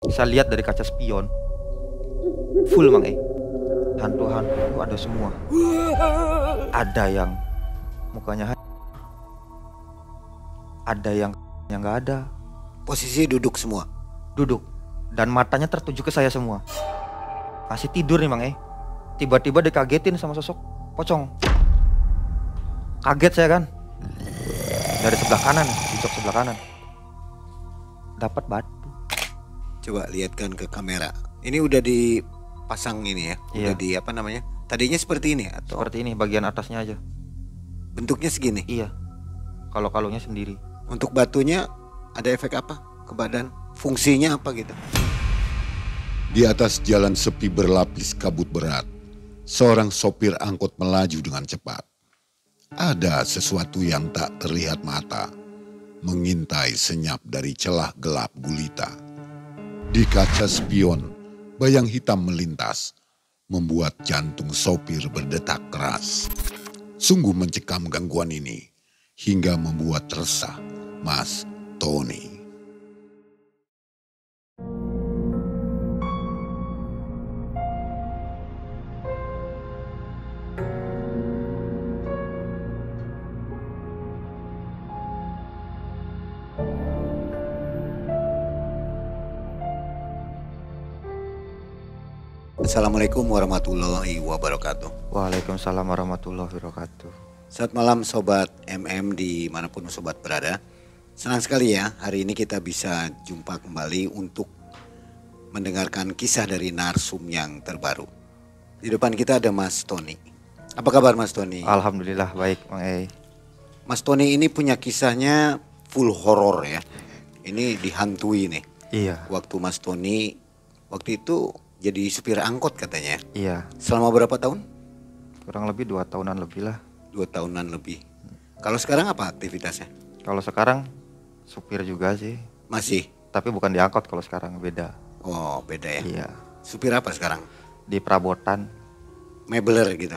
Saya lihat dari kaca spion, full Mang hantu-hantu itu ada semua. Ada yang mukanya ada yang nggak ada. Posisi duduk semua. Duduk dan matanya tertuju ke saya semua. Masih tidur nih Mang Tiba-tiba dikagetin sama sosok pocong. Kaget saya kan. Dari sebelah kanan, di jok sebelah kanan. Dapat batu. Coba lihatkan ke kamera. Ini udah dipasang ini ya. Iya. Udah di apa namanya? Tadinya seperti ini atau Seperti ini bagian atasnya aja. bentuknya segini? Iya. Kalau kalungnya sendiri. Untuk batunya ada efek apa ke badan? Fungsinya apa gitu? Di atas jalan sepi berlapis kabut berat, seorang sopir angkot melaju dengan cepat. Ada sesuatu yang tak terlihat mata, mengintai senyap dari celah gelap gulita. Di kaca spion, bayang hitam melintas, membuat jantung sopir berdetak keras. Sungguh mencekam gangguan ini, hingga membuat resah Mas Tony. Assalamualaikum warahmatullahi wabarakatuh. Waalaikumsalam warahmatullahi wabarakatuh. Selamat malam Sobat MM dimanapun Sobat berada. Senang sekali ya hari ini kita bisa jumpa kembali untuk mendengarkan kisah dari narsum yang terbaru. Di depan kita ada Mas Tony. Apa kabar Mas Tony? Alhamdulillah baik Mang Mas Tony ini punya kisahnya full horor ya. Ini dihantui nih. Iya. Waktu Mas Tony waktu itu jadi supir angkot katanya. Iya. Selama berapa tahun? Kurang lebih 2 tahunan lebih lah. 2 tahunan lebih. Kalau sekarang apa aktivitasnya? Kalau sekarang supir juga sih. Masih? Tapi bukan di angkot kalau sekarang, beda. Oh beda ya? Iya. Supir apa sekarang? Di perabotan. Mebeler gitu?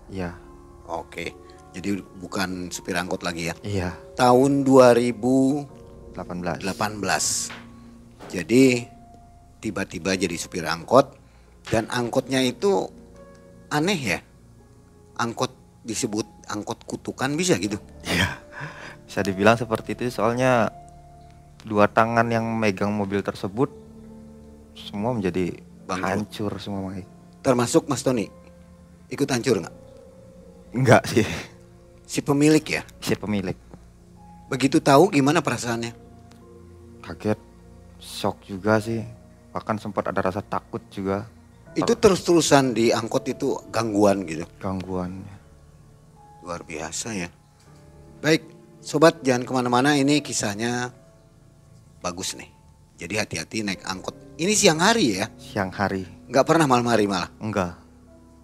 Iya. Oke. Jadi bukan supir angkot lagi ya? Iya. Tahun 2018. 18. Jadi tiba-tiba jadi supir angkot. Dan angkotnya itu aneh ya? Angkot disebut angkot kutukan bisa gitu? Iya. Bisa dibilang seperti itu soalnya 2 tangan yang megang mobil tersebut semua menjadi Bangkrut. hancur semua Mang Termasuk Mas Tony? Ikut hancur nggak? Enggak sih. Si pemilik ya? Si pemilik. Begitu tahu gimana perasaannya? Kaget, shock juga sih. Bahkan sempat ada rasa takut juga. Itu terus-terusan di angkot itu gangguan gitu? Gangguannya. Luar biasa ya. Baik, sobat jangan kemana-mana, ini kisahnya bagus nih. Jadi hati-hati naik angkot. Ini siang hari ya? Siang hari. Nggak pernah malam hari malah? Enggak.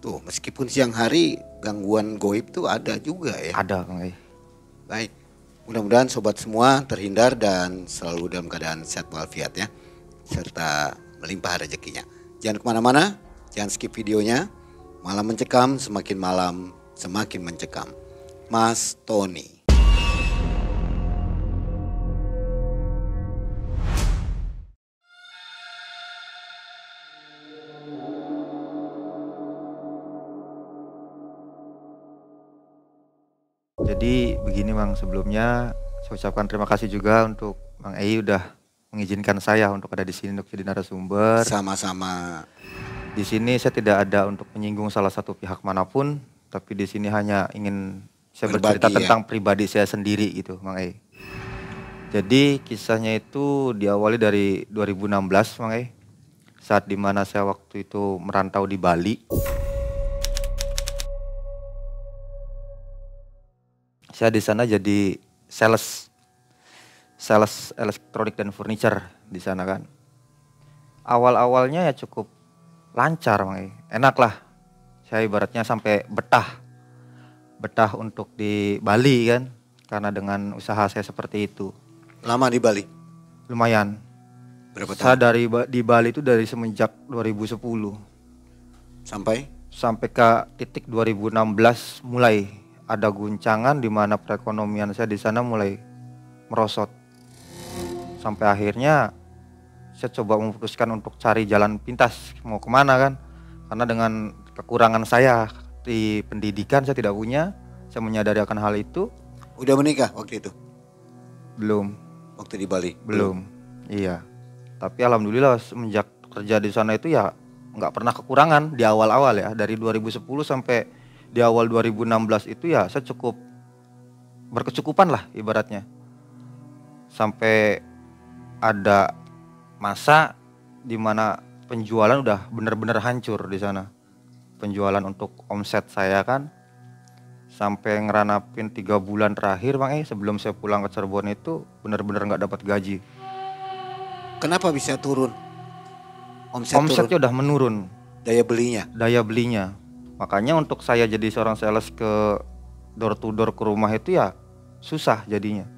Tuh, meskipun siang hari gangguan goib tuh ada juga ya? Ada Mang Baik, mudah-mudahan sobat semua terhindar dan selalu dalam keadaan sehat walafiat ya. Serta melimpah rezekinya. Jangan kemana-mana, jangan skip videonya. Malam mencekam, semakin malam semakin mencekam. Mas Tony. Jadi begini Mang, sebelumnya saya ucapkan terima kasih juga untuk Mang udah mengizinkan saya untuk ada di sini untuk jadi narasumber. Sama-sama. Di sini saya tidak ada untuk menyinggung salah satu pihak manapun, tapi di sini hanya ingin saya Berbagi bercerita ya. tentang pribadi saya sendiri gitu, Mang Jadi kisahnya itu diawali dari 2016, Mang saat dimana saya waktu itu merantau di Bali. Saya di sana jadi sales elektronik dan furniture di sana kan. Awal-awalnya ya cukup lancar, Mang enak lah. Saya ibaratnya sampai betah untuk di Bali kan, karena dengan usaha saya seperti itu. Lama di Bali? Lumayan. Berapa Saya tahun? di Bali itu dari semenjak 2010 Sampai? ke titik 2016 mulai ada guncangan di mana perekonomian saya di sana mulai merosot. Sampai akhirnya saya coba memutuskan untuk cari jalan pintas mau kemana kan, karena dengan kekurangan saya di pendidikan saya tidak punya. Saya menyadari akan hal itu. Udah menikah waktu itu? Belum. Waktu di Bali? Belum. Iya. Tapi alhamdulillah semenjak kerja di sana itu ya nggak pernah kekurangan di awal-awal ya. Dari 2010 sampai di awal 2016 itu ya saya cukup berkecukupan lah ibaratnya. Sampai ada masa dimana penjualan udah bener-bener hancur di sana. Penjualan untuk omset saya kan sampai ngeranapin 3 bulan terakhir Bang sebelum saya pulang ke Cirebon itu bener-bener nggak dapat gaji. Kenapa bisa turun? Omsetnya turun. udah menurun. Daya belinya? Daya belinya. Makanya untuk saya jadi seorang sales ke door to door ke rumah itu ya susah jadinya.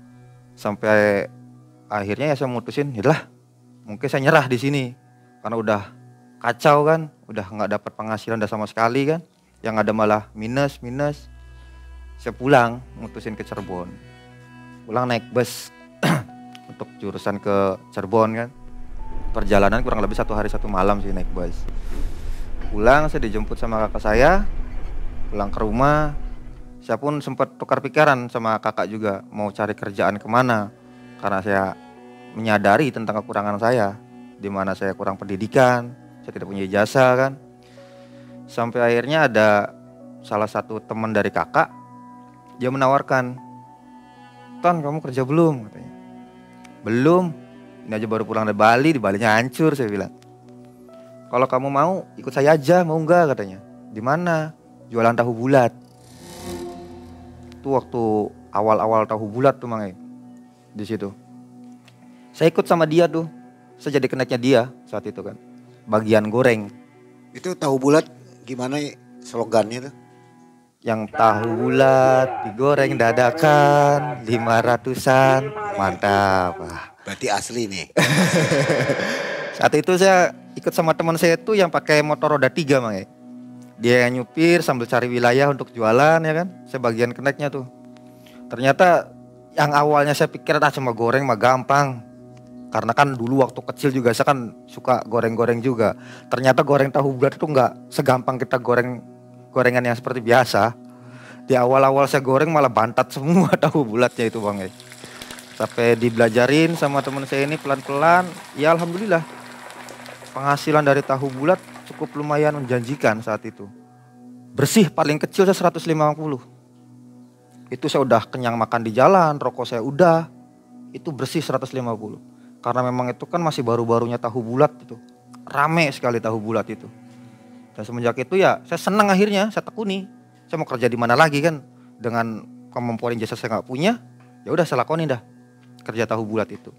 Sampai akhirnya ya saya mutusin, yalah mungkin saya nyerah di sini karena udah kacau kan, udah nggak dapat penghasilan udah sama sekali kan, yang ada malah minus. Saya pulang, mutusin ke Cirebon, pulang naik bus untuk jurusan ke Cirebon kan. Perjalanan kurang lebih 1 hari 1 malam sih naik bus. Pulang saya dijemput sama kakak saya, pulang ke rumah. Saya pun sempat tukar pikiran sama kakak juga mau cari kerjaan kemana, karena saya menyadari tentang kekurangan saya, di mana saya kurang pendidikan, saya tidak punya ijazah kan. Sampai akhirnya ada salah satu teman dari kakak, dia menawarkan, "Ton, kamu kerja belum?" katanya. "Belum, ini aja baru pulang dari Bali, di Balinya hancur," saya bilang. "Kalau kamu mau ikut saya aja, mau nggak?" katanya. "Di mana?" "Jualan tahu bulat." Itu waktu awal-awal tahu bulat tuh Mang di situ. Saya ikut sama dia tuh. Saya jadi keneknya dia saat itu kan. Bagian goreng. Itu tahu bulat gimana slogannya tuh? Yang tahu bulat digoreng dadakan 500-an. Mantap. Berarti asli nih. Saat itu saya ikut sama teman saya tuh yang pakai motor roda 3 Mang. Dia yang nyupir sambil cari wilayah untuk jualan ya kan. Saya bagian keneknya tuh. Ternyata yang awalnya saya pikir cuma goreng mah gampang. Karena kan dulu waktu kecil juga saya kan suka goreng-goreng juga. Ternyata goreng tahu bulat itu nggak segampang kita gorengan yang seperti biasa. Di awal-awal saya goreng malah bantat semua tahu bulatnya itu Bang. Sampai dibelajarin sama teman saya ini pelan-pelan. Ya alhamdulillah penghasilan dari tahu bulat cukup lumayan menjanjikan saat itu. Bersih paling kecil saya 150. Itu saya udah kenyang makan di jalan, rokok saya udah. Itu bersih 150. Karena memang itu kan masih baru-barunya tahu bulat itu. Rame sekali tahu bulat itu. Dan semenjak itu ya saya senang akhirnya, saya tekuni. Saya mau kerja di mana lagi kan, dengan kemampuan jasa saya nggak punya, ya udah saya lakonin dah kerja tahu bulat itu.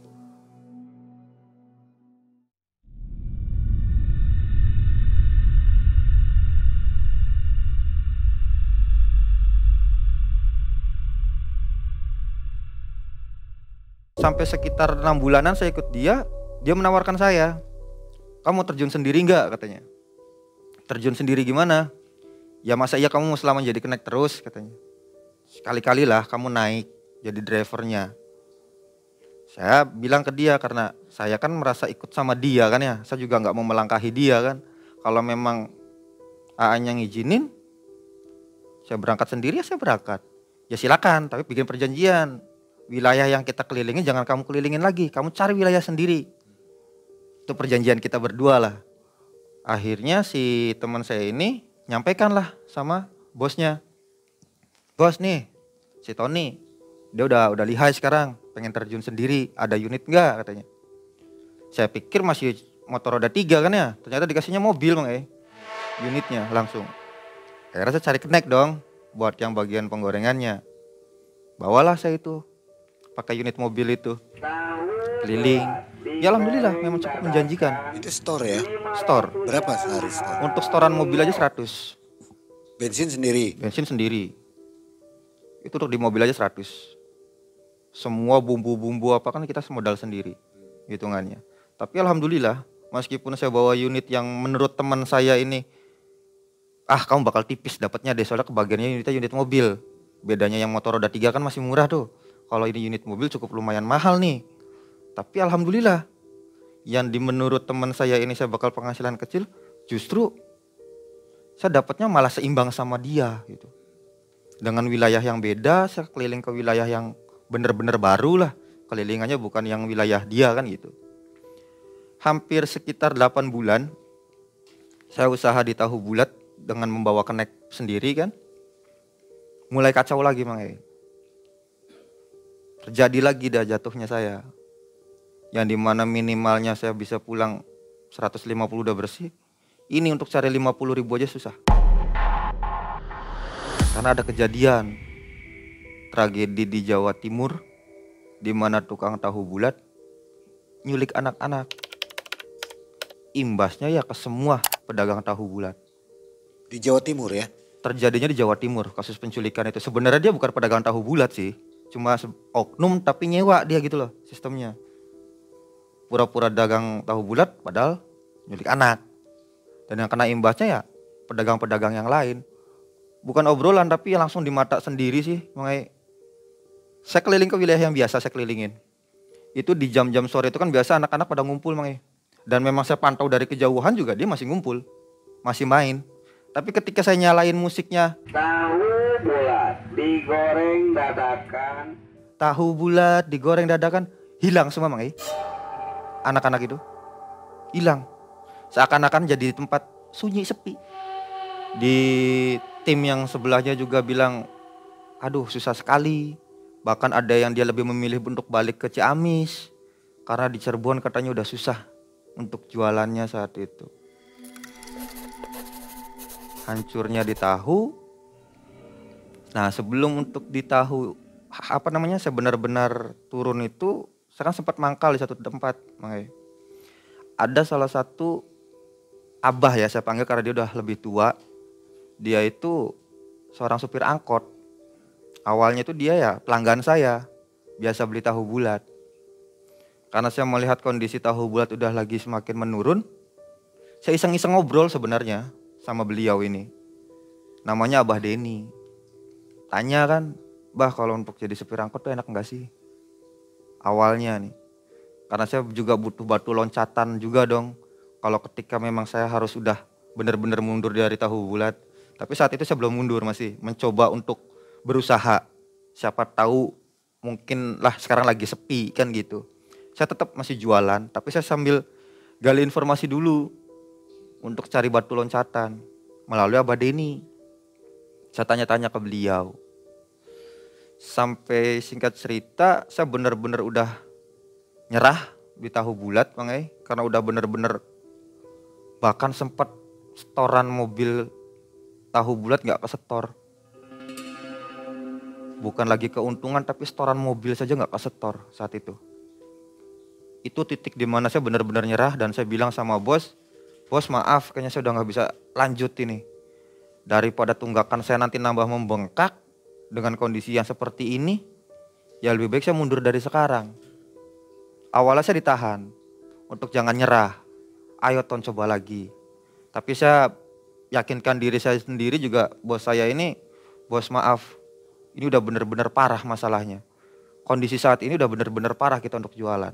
Sampai sekitar 6 bulanan saya ikut dia menawarkan saya, "Kamu terjun sendiri nggak?" katanya. "Terjun sendiri gimana?" "Ya masa iya kamu mau selama jadi kenek terus?" katanya. "Sekali-kali lah kamu naik jadi drivernya." Saya bilang ke dia karena saya kan merasa ikut sama dia kan ya. Saya juga nggak mau melangkahi dia kan. Kalau memang AA-nya ngizinin, saya berangkat sendiri ya saya berangkat. Ya silakan, tapi bikin perjanjian. Wilayah yang kita kelilingi jangan kamu kelilingin lagi, kamu cari wilayah sendiri. Itu perjanjian kita berdua lah. Akhirnya si teman saya ini nyampaikan lah sama bosnya. "Bos nih, si Tony, dia udah lihai sekarang, pengen terjun sendiri, ada unit enggak?" katanya. Saya pikir masih motor roda 3 kan ya, ternyata dikasihnya mobil Bang unitnya langsung. Akhirnya saya cari kenek dong buat yang bagian penggorengannya. Bawalah saya itu, pakai unit mobil itu, keliling. Ya alhamdulillah memang cukup menjanjikan. Itu store ya? Store. Berapa sehari store? Untuk storan mobil aja 100. Bensin sendiri? Bensin sendiri. Itu untuk di mobil aja 100. Semua bumbu-bumbu apa kan kita semodal sendiri hitungannya. Tapi alhamdulillah meskipun saya bawa unit yang menurut teman saya ini, kamu bakal tipis dapatnya deh soalnya kebagiannya unit mobil. Bedanya yang motor roda 3 kan masih murah tuh. Kalau ini unit mobil cukup lumayan mahal nih. Tapi alhamdulillah yang menurut teman saya ini saya bakal penghasilan kecil, justru saya dapatnya malah seimbang sama dia gitu. Dengan wilayah yang beda, saya keliling ke wilayah yang bener-bener baru lah. Kelilingannya bukan yang wilayah dia kan gitu. Hampir sekitar 8 bulan saya usaha di Tahu Bulat dengan membawa kenek sendiri kan. Mulai kacau lagi Mang E. Terjadi lagi dah jatuhnya saya. Yang dimana minimalnya saya bisa pulang 150 udah bersih. Ini untuk cari 50.000 aja susah. Karena ada kejadian tragedi di Jawa Timur di mana tukang tahu bulat nyulik anak-anak. Imbasnya ya ke semua pedagang tahu bulat. Di Jawa Timur ya? Terjadinya di Jawa Timur kasus penculikan itu. Sebenarnya dia bukan pedagang tahu bulat sih. Cuma oknum tapi nyewa dia gitu loh sistemnya. Pura-pura dagang tahu bulat padahal nyulik anak. Dan yang kena imbasnya ya pedagang-pedagang yang lain. Bukan obrolan tapi langsung di mata sendiri sih. Makanya saya keliling ke wilayah yang biasa saya kelilingin. Itu di jam-jam sore itu kan biasa anak-anak pada ngumpul Mang. Dan memang saya pantau dari kejauhan juga dia masih ngumpul. Masih main. Tapi ketika saya nyalain musiknya. Tahu bulat digoreng dadakan. Tahu bulat digoreng dadakan. Hilang semua Mang. Anak-anak itu. Hilang. Seakan-akan jadi tempat sunyi sepi. Di tim yang sebelahnya juga bilang. Aduh susah sekali. Bahkan ada yang dia lebih memilih untuk balik ke Ciamis. Karena di Cirebon katanya udah susah untuk jualannya saat itu. Hancurnya di tahu. Nah sebelum untuk di tahu saya benar-benar turun itu, saya kan sempat mangkal di satu tempat. Makanya ada salah satu abah ya saya panggil karena dia udah lebih tua. Dia itu seorang supir angkot. Awalnya itu dia ya pelanggan saya, biasa beli tahu bulat. Karena saya melihat kondisi tahu bulat udah lagi semakin menurun, saya iseng-iseng ngobrol sebenarnya sama beliau ini. Namanya Abah Denny. Tanya kan, Bah kalau untuk jadi supir angkot tuh enak enggak sih? Awalnya nih. Karena saya juga butuh batu loncatan juga dong. Kalau ketika memang saya harus udah benar-benar mundur dari tahu bulat. Tapi saat itu saya belum mundur, masih mencoba untuk berusaha. Siapa tahu mungkin lah sekarang lagi sepi kan gitu. Saya tetap masih jualan, tapi saya sambil gali informasi dulu untuk cari batu loncatan melalui Abah Denny. Saya tanya-tanya ke beliau. Sampai singkat cerita saya benar-benar udah nyerah di tahu bulat karena udah benar-benar bahkan sempat setoran mobil tahu bulat nggak kesetor. Bukan lagi keuntungan tapi setoran mobil saja nggak kesetor saat itu. Itu titik dimana saya benar-benar nyerah dan saya bilang sama bos maaf kayaknya saya udah nggak bisa lanjut ini. Daripada tunggakan saya nanti nambah membengkak dengan kondisi yang seperti ini, ya lebih baik saya mundur dari sekarang. Awalnya saya ditahan untuk jangan nyerah, ayo Ton coba lagi. Tapi saya yakinkan diri saya sendiri juga, bos saya ini, bos maaf, ini udah benar-benar parah masalahnya. Kondisi saat ini udah benar-benar parah kita untuk jualan.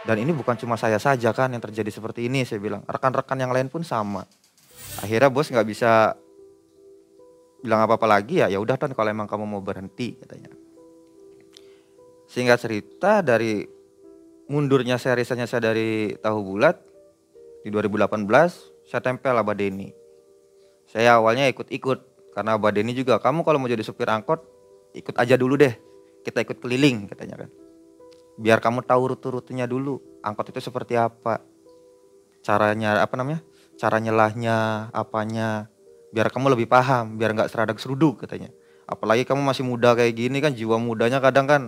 Dan ini bukan cuma saya saja kan yang terjadi seperti ini, saya bilang. Rekan-rekan yang lain pun sama. Akhirnya bos nggak bisa bilang apa-apa lagi, ya udah Ton kalau emang kamu mau berhenti katanya. Singkat cerita dari mundurnya saya dari tahu bulat di 2018 saya tempel Abah Denny. Saya awalnya ikut-ikut karena Abah Denny juga, kamu kalau mau jadi supir angkot ikut aja dulu deh, kita ikut keliling katanya kan. Biar kamu tahu rute-rutenya dulu, angkot itu seperti apa, caranya cara nyelahnya, apanya, biar kamu lebih paham, biar nggak seradak seruduk katanya. Apalagi kamu masih muda kayak gini kan, jiwa mudanya kadang kan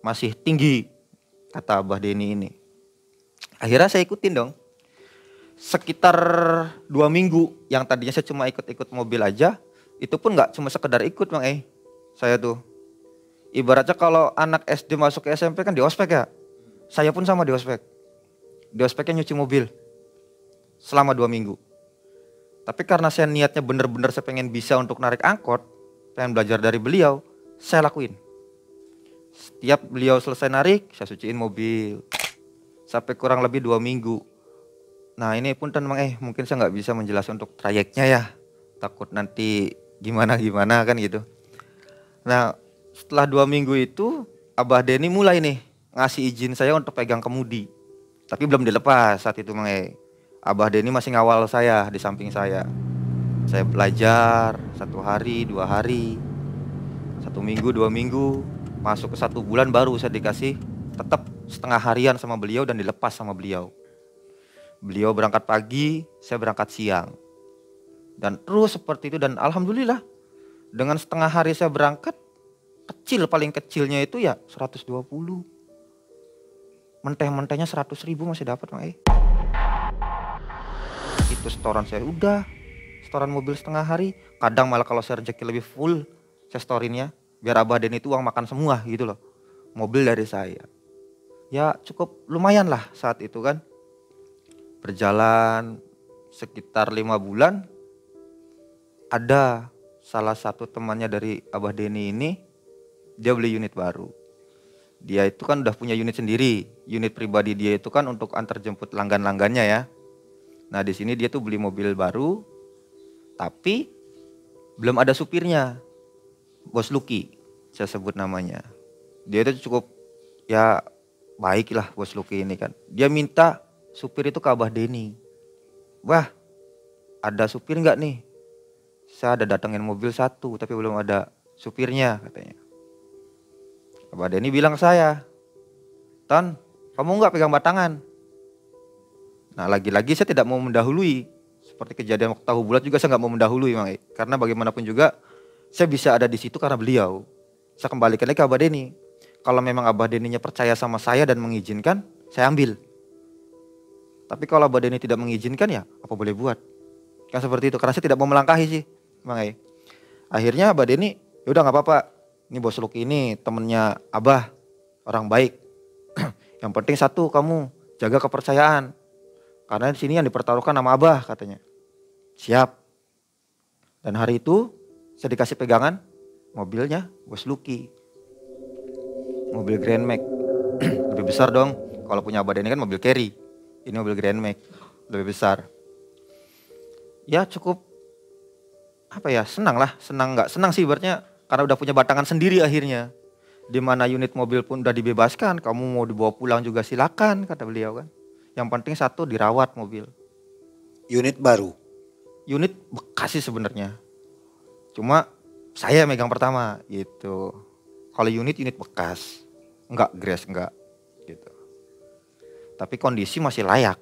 masih tinggi, kata Abah Denny ini. Akhirnya saya ikutin dong. Sekitar 2 minggu yang tadinya saya cuma ikut-ikut mobil aja, itu pun nggak cuma sekedar ikut Bang. Saya tuh ibaratnya kalau anak SD masuk ke SMP kan di ospek ya. Saya pun sama di ospek. Di ospeknya nyuci mobil selama 2 minggu. Tapi karena saya niatnya bener-bener saya pengen bisa untuk narik angkot, pengen belajar dari beliau, saya lakuin. Setiap beliau selesai narik, saya suciin mobil. sampai kurang lebih 2 minggu. Nah ini pun memang mungkin saya nggak bisa menjelaskan untuk trayeknya ya, takut nanti gimana kan gitu. Nah setelah 2 minggu itu Abah Denny mulai nih ngasih izin saya untuk pegang kemudi, tapi belum dilepas saat itu Abah Denny masih ngawal saya di samping saya. Saya belajar 1 hari, 2 hari, 1 minggu, 2 minggu, masuk ke 1 bulan baru saya dikasih tetap setengah harian sama beliau dan dilepas sama beliau. Beliau berangkat pagi, saya berangkat siang. Dan terus seperti itu dan alhamdulillah dengan setengah hari saya berangkat, paling kecilnya itu ya 120. Menteh-mentehnya 100.000 masih dapat Itu setoran saya udah. Setoran mobil setengah hari, kadang malah kalau saya rezeki lebih full saya storinnya biar Abah Denny itu uang makan semua gitu loh, mobil dari saya. Ya cukup lumayan lah saat itu kan. Berjalan sekitar 5 bulan, ada salah satu temannya dari Abah Denny ini, dia beli unit baru. Dia itu kan udah punya unit sendiri, unit pribadi dia itu kan untuk antar jemput langgan-langgannya ya. Nah di sini dia tuh beli mobil baru, tapi belum ada supirnya, Bos Lucky saya sebut namanya. Dia itu cukup ya baik lah Bos Lucky ini kan. Dia minta supir itu ke Abah Denny. Wah ada supir nggak nih? Saya ada datengin mobil 1 tapi belum ada supirnya katanya. Abah Denny bilang ke saya, Ton kamu nggak pegang batangan. Nah lagi-lagi saya tidak mau mendahului. Seperti kejadian waktu tahu bulat juga saya nggak mau mendahului karena bagaimanapun juga saya bisa ada di situ karena beliau. Saya kembalikan lagi ke Abah Denny. Kalau memang Abah Denny-nya percaya sama saya dan mengizinkan, saya ambil. Tapi kalau Abah Denny tidak mengizinkan ya apa boleh buat. Kan seperti itu karena saya tidak mau melangkahi sih. Akhirnya Abah Denny, ya udah nggak apa-apa. Ini Bos Lucky ini temennya Abah, orang baik. Yang penting 1 kamu jaga kepercayaan. Karena di sini yang dipertaruhkan nama Abah katanya. Siap. Dan hari itu saya dikasih pegangan mobilnya Bos Lucky. Mobil Grand Max. Lebih besar dong. Kalau punya Abah Denny kan mobil carry. Ini mobil Grand Max. Lebih besar. Ya cukup senang lah. Nggak senang sih ibaratnya karena udah punya batangan sendiri akhirnya. Dimana unit mobil pun udah dibebaskan. Kamu mau dibawa pulang juga silakan kata beliau kan. Yang penting 1 dirawat mobil. Unit baru? Unit bekas sih sebenarnya. Cuma saya megang pertama gitu. Kalau unit bekas. Enggak gres enggak gitu. Tapi kondisi masih layak.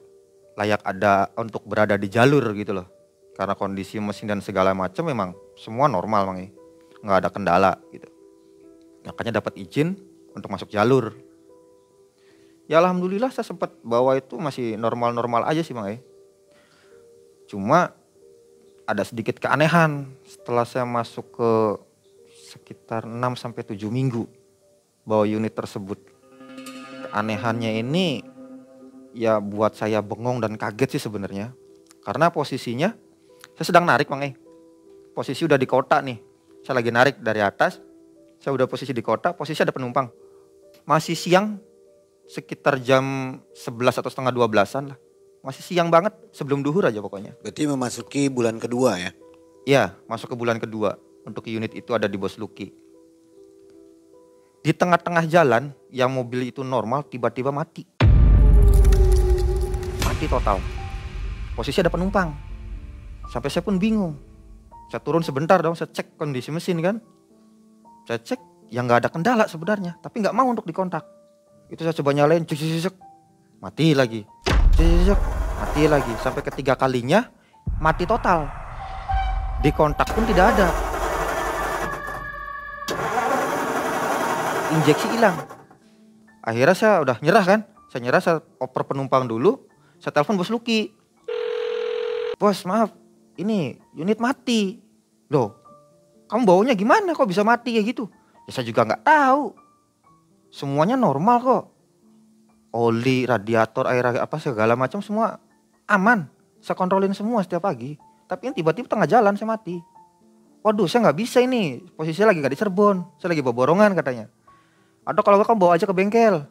Layak ada untuk berada di jalur gitu loh. Karena kondisi mesin dan segala macam memang semua normal Enggak ada kendala gitu. Makanya dapat izin untuk masuk jalur. Ya alhamdulillah saya sempat bawa itu masih normal-normal aja sih Cuma ada sedikit keanehan setelah saya masuk ke sekitar 6-7 minggu bawa unit tersebut. Keanehannya ini ya buat saya bengong dan kaget sih sebenarnya. Karena posisinya saya sedang narik Posisi udah di kota nih. Saya lagi narik dari atas. Saya udah posisi di kota, posisi ada penumpang. Masih siang. Sekitar jam 11 atau setengah 12-an lah. Masih siang banget sebelum duhur aja pokoknya. Berarti memasuki bulan kedua ya? Iya masuk ke bulan kedua. Untuk unit itu ada di Bos Lucky. Di tengah-tengah jalan yang mobil itu normal tiba-tiba mati. Mati total. Posisi ada penumpang. Sampai saya pun bingung. Saya turun sebentar dong, saya cek kondisi mesin kan. Saya cek yang gak ada kendala sebenarnya. Tapi gak mau untuk dikontak. Itu saya coba nyalain, mati lagi, mati lagi. Sampai ketiga kalinya mati total. Di kontak pun tidak ada. Injeksi hilang. Akhirnya saya udah nyerah kan. Saya oper penumpang dulu. Saya telepon Bos Lucky. Bos maaf, ini unit mati. Loh, kamu baunya gimana kok bisa mati kayak gitu? Ya saya juga gak tahu. Semuanya normal kok. Oli, radiator, air apa segala macam semua aman. Saya kontrolin semua setiap pagi. Tapi yang tiba-tiba tengah jalan saya mati. Waduh saya nggak bisa ini. Posisinya lagi nggak di Cirebon. Saya lagi bawa borongan katanya. Atau kalau nggak kamu bawa aja ke bengkel.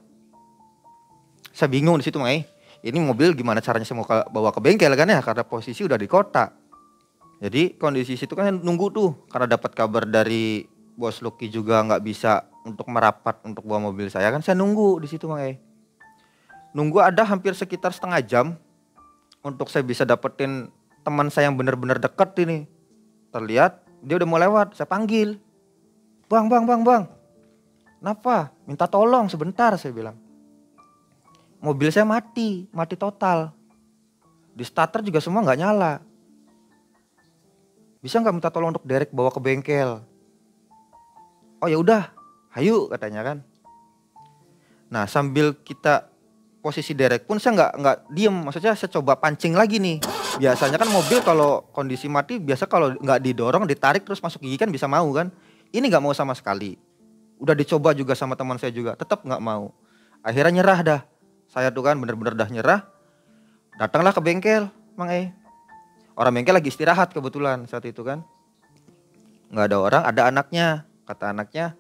Saya bingung di situ Mang Ini mobil gimana caranya saya mau bawa ke bengkel kan ya, karena posisi udah di kota. Jadi kondisi situ kan nunggu tuh, karena dapat kabar dari Bos Lucky juga nggak bisa untuk merapat untuk bawa mobil saya kan, saya nunggu di situ Mang Nunggu ada hampir sekitar setengah jam untuk saya bisa dapetin teman saya yang benar-benar dekat ini. Terlihat dia udah mau lewat, saya panggil. Bang. Kenapa? Minta tolong sebentar, saya bilang. Mobil saya mati total. Di starter juga semua nggak nyala. Bisa nggak minta tolong untuk derek bawa ke bengkel? Oh ya udah, hayu katanya kan. Nah sambil kita posisi derek pun saya nggak diem, maksudnya saya coba pancing lagi nih. Biasanya kan mobil kalau kondisi mati biasa kalau nggak didorong ditarik terus masuk gigi kan bisa mau kan. Ini nggak mau sama sekali. Udah dicoba juga sama teman saya juga, tetap nggak mau. Akhirnya nyerah dah. Saya tuh kan bener-bener dah nyerah. Datanglah ke bengkel, Mang Orang bengkel lagi istirahat kebetulan saat itu kan. Nggak ada orang, ada anaknya. Kata anaknya,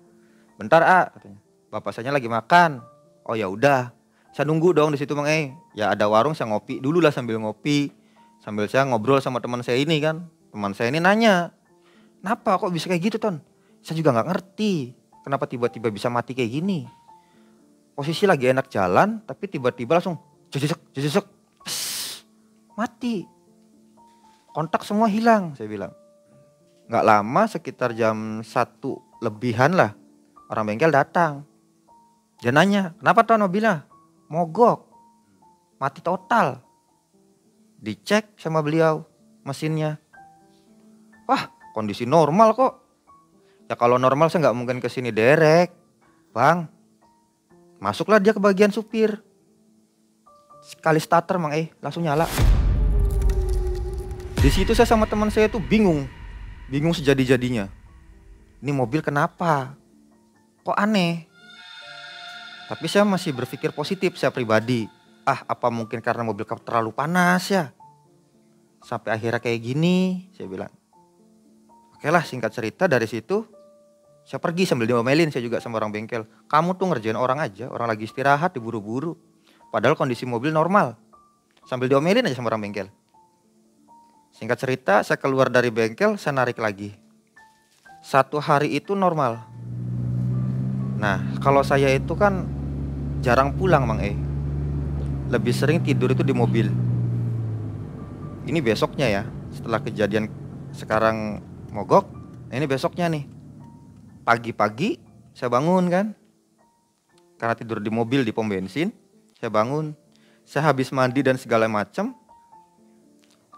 bentar katanya. Bapak saya lagi makan. Oh ya udah, saya nunggu dong di situ Mang Ya ada warung, saya ngopi dulu lah sambil ngopi. Sambil saya ngobrol sama teman saya ini kan. Teman saya ini nanya, kenapa kok bisa kayak gitu Ton? Saya juga nggak ngerti. Kenapa tiba-tiba bisa mati kayak gini? Posisi lagi enak jalan, tapi tiba-tiba langsung jejek, mati. Kontak semua hilang, saya bilang. Nggak lama, sekitar jam 1 lebihan lah, orang bengkel datang. Dia nanya, kenapa Ton mobilnya? Mogok, mati total. Dicek sama beliau mesinnya. Wah, kondisi normal kok. Ya kalau normal saya nggak mungkin kesini derek, Bang. Masuklah dia ke bagian supir. Sekali starter Mang langsung nyala. Di situ saya sama teman saya tuh bingung sejadi-jadinya. Ini mobil kenapa? Kok aneh? Tapi saya masih berpikir positif saya pribadi. Apa mungkin karena mobil terlalu panas ya? Sampai akhirnya kayak gini, saya bilang. Oke lah, singkat cerita dari situ saya pergi sambil diomelin saya juga sama orang bengkel. Kamu tuh ngerjain orang aja, orang lagi istirahat diburu-buru. Padahal kondisi mobil normal. Sambil diomelin aja sama orang bengkel. Singkat cerita saya keluar dari bengkel, saya narik lagi. 1 hari itu normal. Nah kalau saya itu kan jarang pulang Mang Lebih sering tidur itu di mobil. Ini besoknya ya, setelah kejadian sekarang mogok. Nah ini besoknya nih. Pagi-pagi saya bangun kan. Karena tidur di mobil di pom bensin. Saya bangun. Saya habis mandi dan segala macam.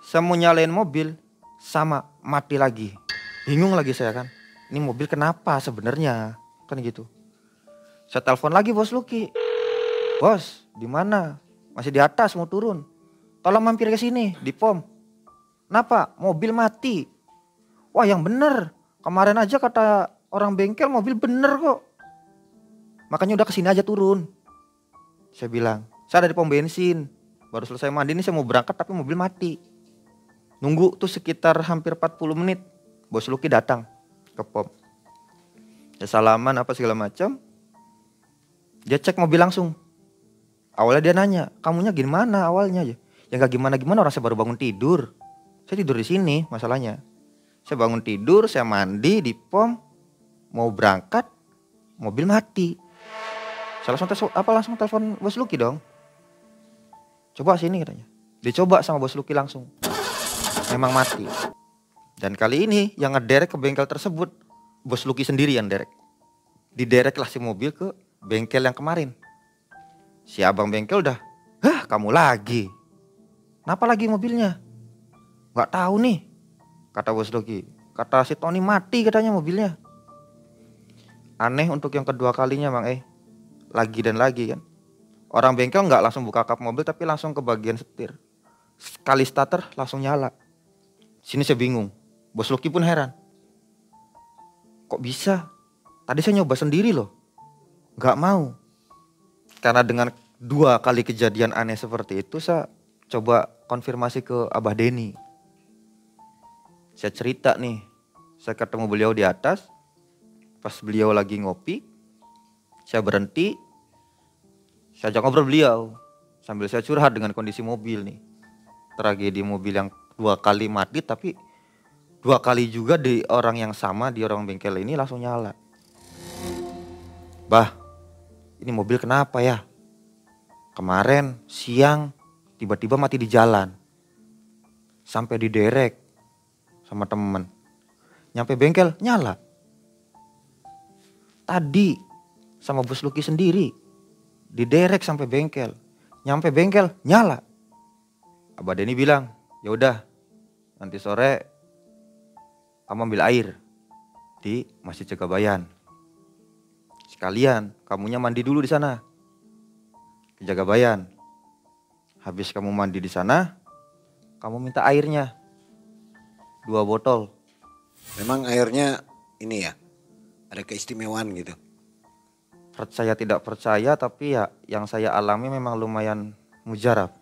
Saya mau nyalain mobil. Sama mati lagi. Bingung lagi saya kan. Ini mobil kenapa sebenarnya? Kan gitu. Saya telepon lagi Bos Lucky. Bos, di mana? Masih di atas mau turun. Tolong mampir ke sini di pom. Kenapa? Mobil mati. Wah yang bener. Kemarin aja kata orang bengkel mobil bener kok. Makanya udah kesini aja turun. Saya bilang, saya ada di pom bensin. Baru selesai mandi ini saya mau berangkat tapi mobil mati. Nunggu tuh sekitar hampir 40 menit. Bos Lucky datang ke pom. Ya salaman apa segala macam. Dia cek mobil langsung. Awalnya dia nanya, kamunya gimana awalnya aja? Ya gak gimana-gimana, orang saya baru bangun tidur. Saya tidur di sini masalahnya. Saya bangun tidur, saya mandi di pom. Mau berangkat, mobil mati. Saya langsung telepon Bos Lucky dong. Coba sini katanya. Dicoba sama Bos Lucky langsung. Memang mati. Dan kali ini yang ngederek ke bengkel tersebut Bos Lucky sendiri yang derek. Didereklah si mobil ke bengkel yang kemarin. Si abang bengkel udah, kamu lagi. Kenapa lagi mobilnya? Gak tahu nih, kata Bos Lucky. Kata si Tony mati katanya mobilnya. Aneh untuk yang kedua kalinya Mang lagi dan lagi kan. Orang bengkel nggak langsung buka kap mobil tapi langsung ke bagian setir. Sekali starter langsung nyala. Sini saya bingung. Bos Lucky pun heran. Kok bisa? Tadi saya nyoba sendiri loh. Nggak mau. Karena dengan 2 kali kejadian aneh seperti itu saya coba konfirmasi ke Abah Denny. Saya cerita nih. Saya ketemu beliau di atas. Pas beliau lagi ngopi, saya berhenti, saya ajak ngobrol beliau. Sambil saya curhat dengan kondisi mobil nih. Tragedi mobil yang 2 kali mati, tapi 2 kali juga di orang yang sama, di orang bengkel ini langsung nyala. Bah, ini mobil kenapa ya? Kemarin siang tiba-tiba mati di jalan. Sampai diderek sama temen. Nyampe bengkel nyala. Tadi sama Bos Luki sendiri diderek sampai bengkel. Nyampe bengkel nyala. Abah Denny bilang, ya udah nanti sore kamu ambil air di Masjid Jagabayan. Sekalian kamunya mandi dulu di sana ke Jagabayan. Habis kamu mandi di sana, kamu minta airnya 2 botol. Memang airnya ini ya, ada keistimewaan gitu. Percaya tidak percaya, tapi ya yang saya alami memang lumayan mujarab.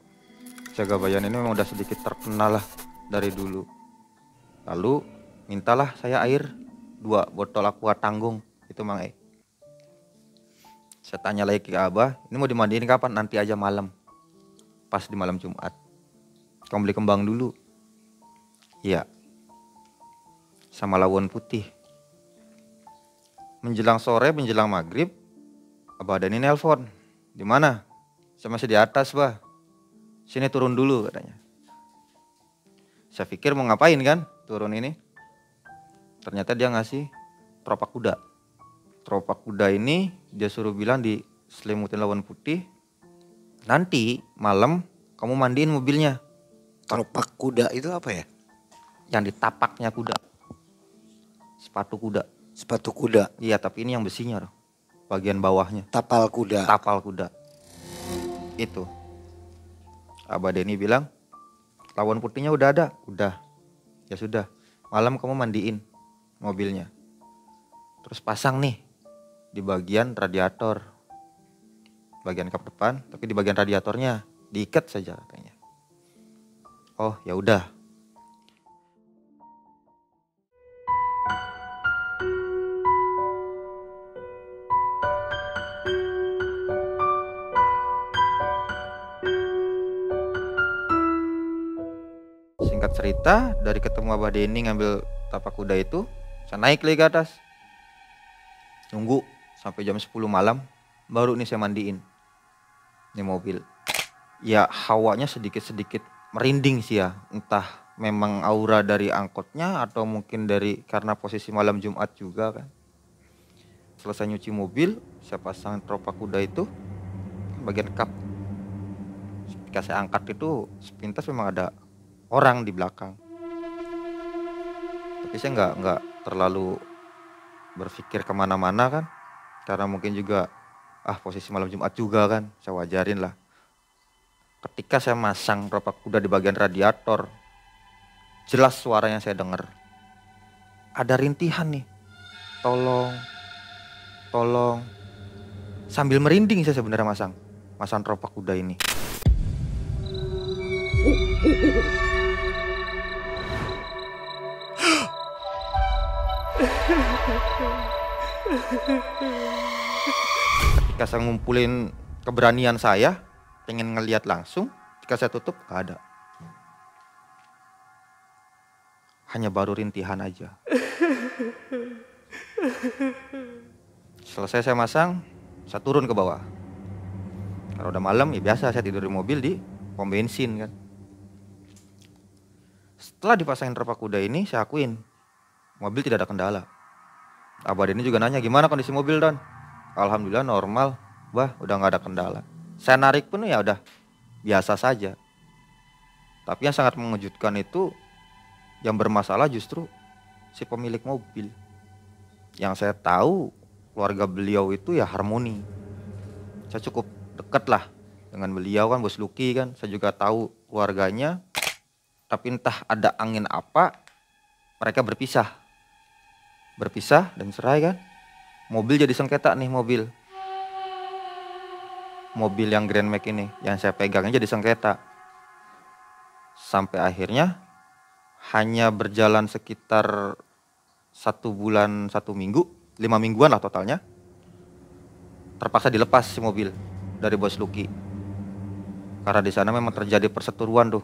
Jagabayan ini memang udah sedikit terkenal lah dari dulu. Lalu mintalah saya air 2 botol aqua tanggung itu Mang E. Saya tanya lagi ke Abah, ini mau dimandiin kapan? Nanti aja malam. Pas di malam Jumat. Kamu beli kembang dulu. Iya. Sama lawon putih. Menjelang sore, menjelang maghrib, Abah Dani nelpon. Di mana? Saya masih di atas, Bah. Sini turun dulu katanya. Saya pikir mau ngapain kan turun ini. Ternyata dia ngasih teropak kuda. Teropak kuda ini dia suruh bilang diselimutin lawon putih. Nanti malam kamu mandiin mobilnya. Teropak kuda itu apa ya? Yang ditapaknya kuda. Sepatu kuda. Sepatu kuda. Iya, tapi ini yang besinya loh. Bagian bawahnya. Tapal kuda. Tapal kuda. Itu. Abah Denny bilang, lawon putihnya udah ada. Udah. Ya sudah. Malam kamu mandiin mobilnya. Terus pasang nih di bagian radiator. Bagian kap depan, tapi di bagian radiatornya diikat saja katanya. Oh, ya udah. Singkat cerita, dari ketemu Abah Denny ngambil tapak kuda itu, saya naik lagi ke atas. Nunggu sampai jam 10 malam, baru nih saya mandiin ini mobil. Ya hawanya sedikit-sedikit merinding sih ya, entah memang aura dari angkotnya atau mungkin dari karena posisi malam Jumat juga kan. Selesai nyuci mobil, saya pasang teropak kuda itu bagian kap. Ketika saya angkat itu sepintas memang ada orang di belakang. Tapi saya nggak terlalu berpikir kemana-mana kan, karena mungkin juga posisi malam Jumat juga kan, saya wajarin lah. Ketika saya masang teropak kuda di bagian radiator, jelas suara yang saya dengar. Ada rintihan nih, tolong. Sambil merinding saya sebenarnya masang teropak kuda ini. Ketika saya ngumpulin keberanian saya, pengen ngelihat langsung, ketika saya tutup gak ada. Hanya baru rintihan aja. Selesai saya masang, saya turun ke bawah. Kalau udah malam ya biasa saya tidur di mobil di pom bensin kan. Setelah dipasangin teropak kuda ini, saya akuin mobil tidak ada kendala. Abah Denny juga nanya, gimana kondisi mobil Don? Alhamdulillah normal, Bah, udah gak ada kendala. Saya narik pun ya udah biasa saja. Tapi yang sangat mengejutkan itu, yang bermasalah justru si pemilik mobil. Yang saya tahu keluarga beliau itu ya harmoni. Saya cukup dekat lah dengan beliau kan, Bos Luki kan. Saya juga tahu keluarganya. Tapi entah ada angin apa, mereka berpisah dan cerai kan. Mobil jadi sengketa nih, mobil yang Grand Max ini yang saya pegangnya jadi sengketa. Sampai akhirnya hanya berjalan sekitar 1 bulan 1 minggu, 5 mingguan lah totalnya, terpaksa dilepas si mobil dari Bos Luki. Karena di sana memang terjadi perseteruan tuh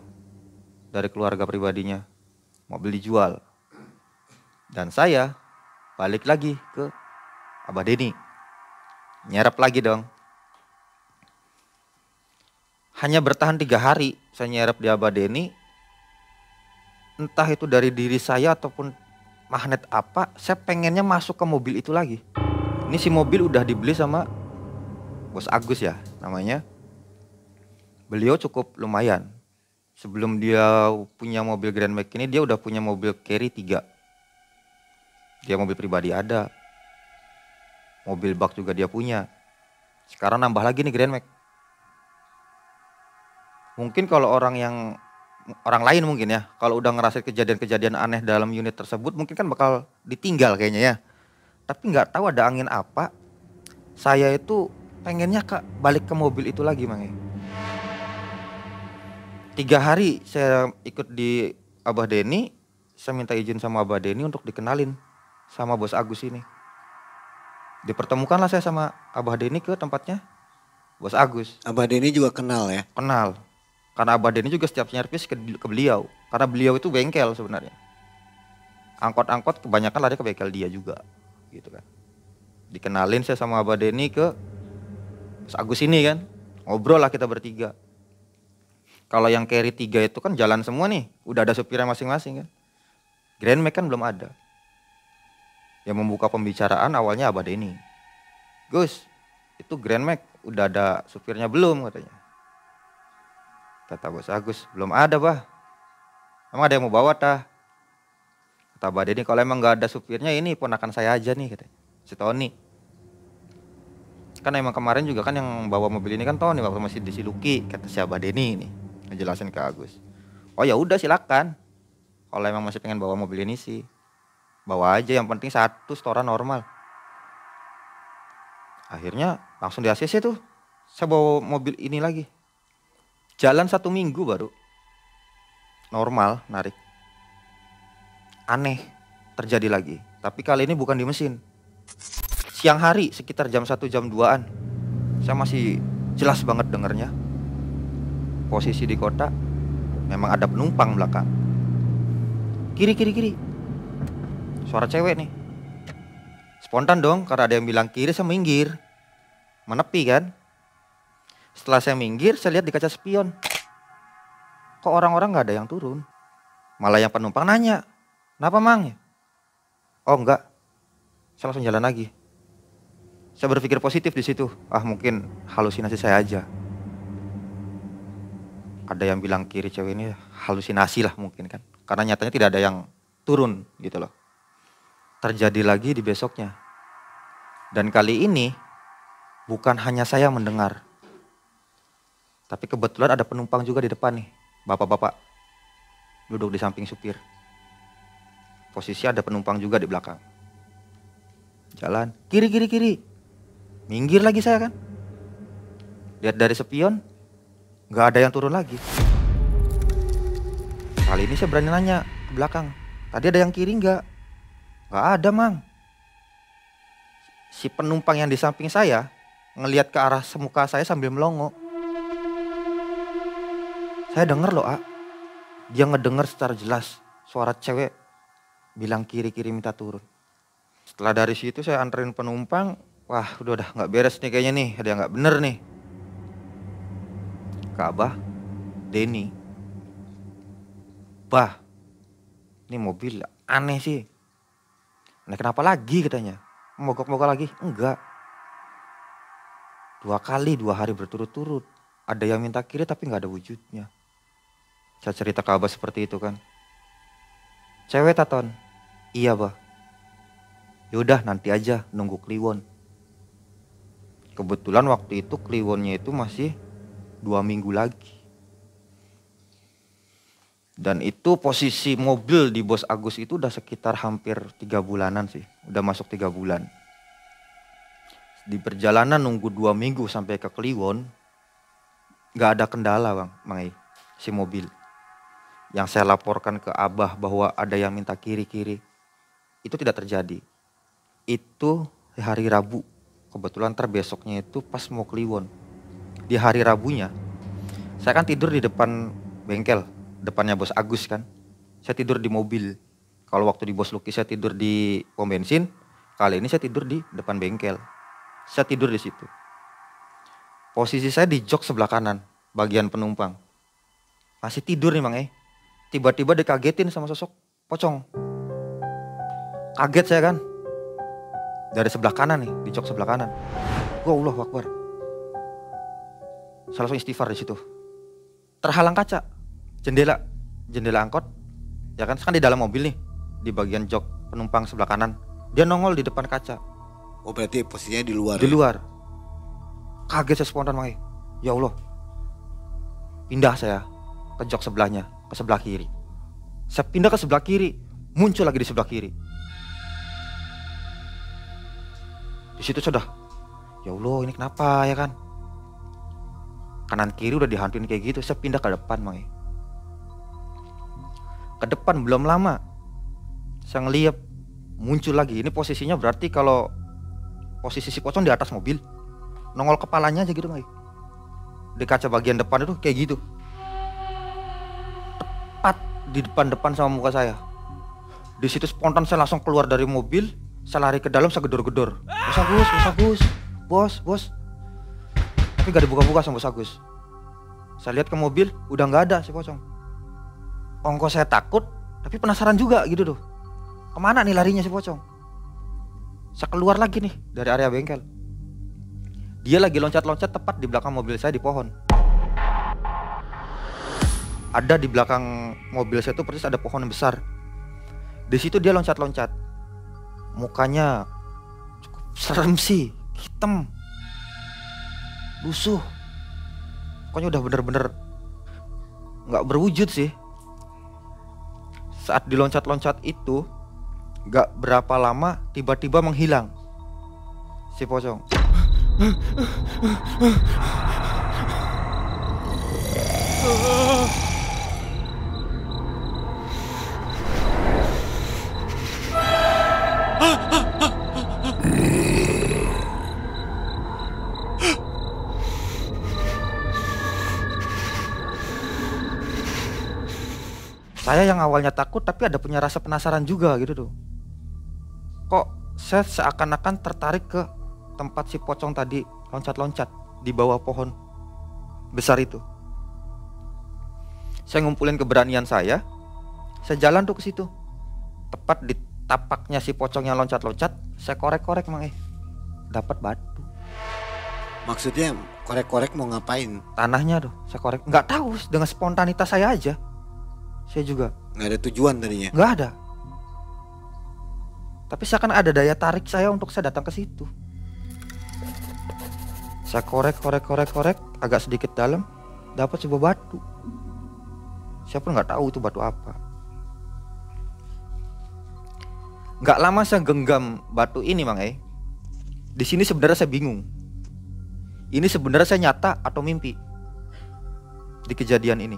dari keluarga pribadinya. Mobil dijual. Dan saya balik lagi ke Abah Denny. Nyerap lagi dong. Hanya bertahan 3 hari saya nyerap di Abah Denny. Entah itu dari diri saya ataupun magnet apa, saya pengennya masuk ke mobil itu lagi. Ini si mobil udah dibeli sama Bos Agus ya namanya. Beliau cukup lumayan. Sebelum dia punya mobil Grand Max ini, dia udah punya mobil Carry 3. Dia mobil pribadi ada. Mobil bak juga dia punya. Sekarang nambah lagi nih Grand Max. Mungkin kalau orang lain mungkin ya, kalau udah ngerasain kejadian-kejadian aneh dalam unit tersebut, mungkin kan bakal ditinggal kayaknya ya. Tapi nggak tahu ada angin apa, saya itu pengennya balik ke mobil itu lagi Mang. 3 hari saya ikut di Abah Denny, saya minta izin sama Abah Denny untuk dikenalin sama Bos Agus ini. Dipertemukanlah saya sama Abah Denny ke tempatnya Bos Agus. Abah Denny juga kenal ya? Kenal. Karena Abah Denny juga setiap servis ke beliau. Karena beliau itu bengkel sebenarnya. Angkot-angkot kebanyakan lari ke bengkel dia juga. Gitu kan. Dikenalin saya sama Abah Denny ke Bos Agus ini kan. Ngobrol lah kita bertiga. Kalau yang Carry 3 itu kan jalan semua nih. Udah ada supirnya masing-masing kan. Grand Max kan belum ada. Yang membuka pembicaraan awalnya Abah Denny. Gus, itu Grand Max udah ada supirnya belum katanya. Kata Bos Agus, belum ada bah. Emang ada yang mau bawa tah? Kata Abah Denny, kalau emang gak ada supirnya ini ponakan saya aja nih katanya. Si Tony. Kan emang kemarin juga kan yang bawa mobil ini kan Tony waktu masih di Siluki. Kata si Abah Denny nih, ngejelasin ke Agus. Oh ya udah silakan. Kalau emang masih pengen bawa mobil ini sih, bawa aja, yang penting satu setoran normal. Akhirnya langsung di ACC tuh. Saya bawa mobil ini lagi. Jalan 1 minggu baru normal narik. Aneh terjadi lagi. Tapi kali ini bukan di mesin. Siang hari sekitar jam 1 jam 2-an. Saya masih jelas banget dengernya. Posisi di kota memang ada penumpang belakang. Kiri. Suara cewek nih. Spontan dong karena ada yang bilang kiri, saya minggir. Menepi kan. Setelah saya minggir, saya lihat di kaca spion. Kok orang-orang gak ada yang turun? Malah yang penumpang nanya, kenapa Mang? Oh enggak, saya langsung jalan lagi. Saya berpikir positif di situ. Ah mungkin halusinasi saya aja. Ada yang bilang kiri cewek ini halusinasi lah mungkin kan. Karena nyatanya tidak ada yang turun gitu loh. Terjadi lagi di besoknya. Dan kali ini bukan hanya saya mendengar. Tapi kebetulan ada penumpang juga di depan nih. Bapak-bapak duduk di samping supir. Posisi ada penumpang juga di belakang. Jalan kiri. Minggir lagi saya kan. Lihat dari spion, gak ada yang turun lagi. Kali ini saya berani nanya ke belakang. Tadi ada yang kiri gak? Gak ada Mang. Si penumpang yang di samping saya ngelihat ke arah semuka saya sambil melongo. Saya denger loh dia ngedenger secara jelas suara cewek bilang kiri minta turun. Setelah dari situ saya anterin penumpang. Wah udah gak beres nih kayaknya nih. Ada yang gak bener nih. Ke Abah Denny. Bah, ini mobil aneh sih. Aneh kenapa lagi katanya? Mogok-mogok lagi? Enggak. 2 kali 2 hari berturut-turut. Ada yang minta kiri tapi gak ada wujudnya. Saya cerita ke Abah seperti itu kan. Cewek Taton? Iya bah. Yaudah nanti aja nunggu Kliwon. Kebetulan waktu itu Kliwonnya itu masih 2 minggu lagi. Dan itu posisi mobil di Bos Agus itu udah sekitar hampir 3 bulanan sih. Udah masuk 3 bulan. Di perjalanan nunggu 2 minggu sampai ke Kliwon. Gak ada kendala Bang, si mobil. Yang saya laporkan ke Abah bahwa ada yang minta kiri. Itu tidak terjadi. Itu hari Rabu. Kebetulan terbesoknya itu pas mau Kliwon. Di hari Rabunya Saya kan tidur di depan bengkel, depannya Bos Agus kan. Saya tidur di mobil. Kalau waktu di Bos Luki saya tidur di pom bensin, kali ini saya tidur di depan bengkel. Saya tidur di situ. Posisi saya di jok sebelah kanan, bagian penumpang. Masih tidur nih Mang Tiba-tiba dikagetin sama sosok pocong. Kaget saya kan. Dari sebelah kanan nih, di jok sebelah kanan. Wah, Allahu Akbar. Saya langsung istighfar di situ. Terhalang kaca, jendela angkot. Ya kan di dalam mobil nih, di bagian jok penumpang sebelah kanan. Dia nongol di depan kaca. Oh, berarti posisinya di luar. Di luar. Kaget saya spontan Mang Ya Allah. Pindah saya ke jok sebelahnya, ke sebelah kiri. Saya pindah ke sebelah kiri, muncul lagi di sebelah kiri. Di situ sudah, ya Allah ini kenapa ya kan? Kanan kiri udah dihantuin kayak gitu, saya pindah ke depan Mang Ke depan belum lama, saya ngeliat muncul lagi. Ini posisinya berarti kalau posisi si pocong di atas mobil, nongol kepalanya aja gitu Mang Di kaca bagian depan itu kayak gitu. Tepat di depan sama muka saya. Di situ spontan saya langsung keluar dari mobil, saya lari ke dalam, saya gedor-gedor. Bos Agus. Tapi gak dibuka-buka sama Bos Agus. Saya lihat ke mobil, udah gak ada si pocong. Ongkos saya takut, tapi penasaran juga gitu tuh. Kemana nih larinya si pocong? Saya keluar lagi nih dari area bengkel. Dia lagi loncat-loncat tepat di belakang mobil saya di pohon. Ada di belakang mobil saya tuh persis ada pohon yang besar. Di situ dia loncat-loncat. Mukanya cukup serem sih, hitam, lusuh. Pokoknya udah bener-bener nggak berwujud sih. Saat diloncat-loncat itu, nggak berapa lama tiba-tiba menghilang si pocong. Saya yang awalnya takut tapi ada punya rasa penasaran juga gitu tuh. Kok saya seakan-akan tertarik ke tempat si pocong tadi loncat-loncat di bawah pohon besar itu. Saya ngumpulin keberanian saya jalan tuh ke situ. Tepat di tapaknya si pocong yang loncat-loncat, saya korek-korek Mang dapat batu. Maksudnya korek-korek mau ngapain? Tanahnya tuh saya korek. Nggak tahu, dengan spontanitas saya aja. Saya juga nggak ada tujuan tadinya. Nggak ada. Tapi seakan ada daya tarik saya untuk saya datang ke situ. Saya korek, agak sedikit dalam, dapat sebuah batu. Saya pun nggak tahu itu batu apa. Nggak lama saya genggam batu ini Mang Di sini sebenarnya saya bingung. Ini sebenarnya saya nyata atau mimpi di kejadian ini.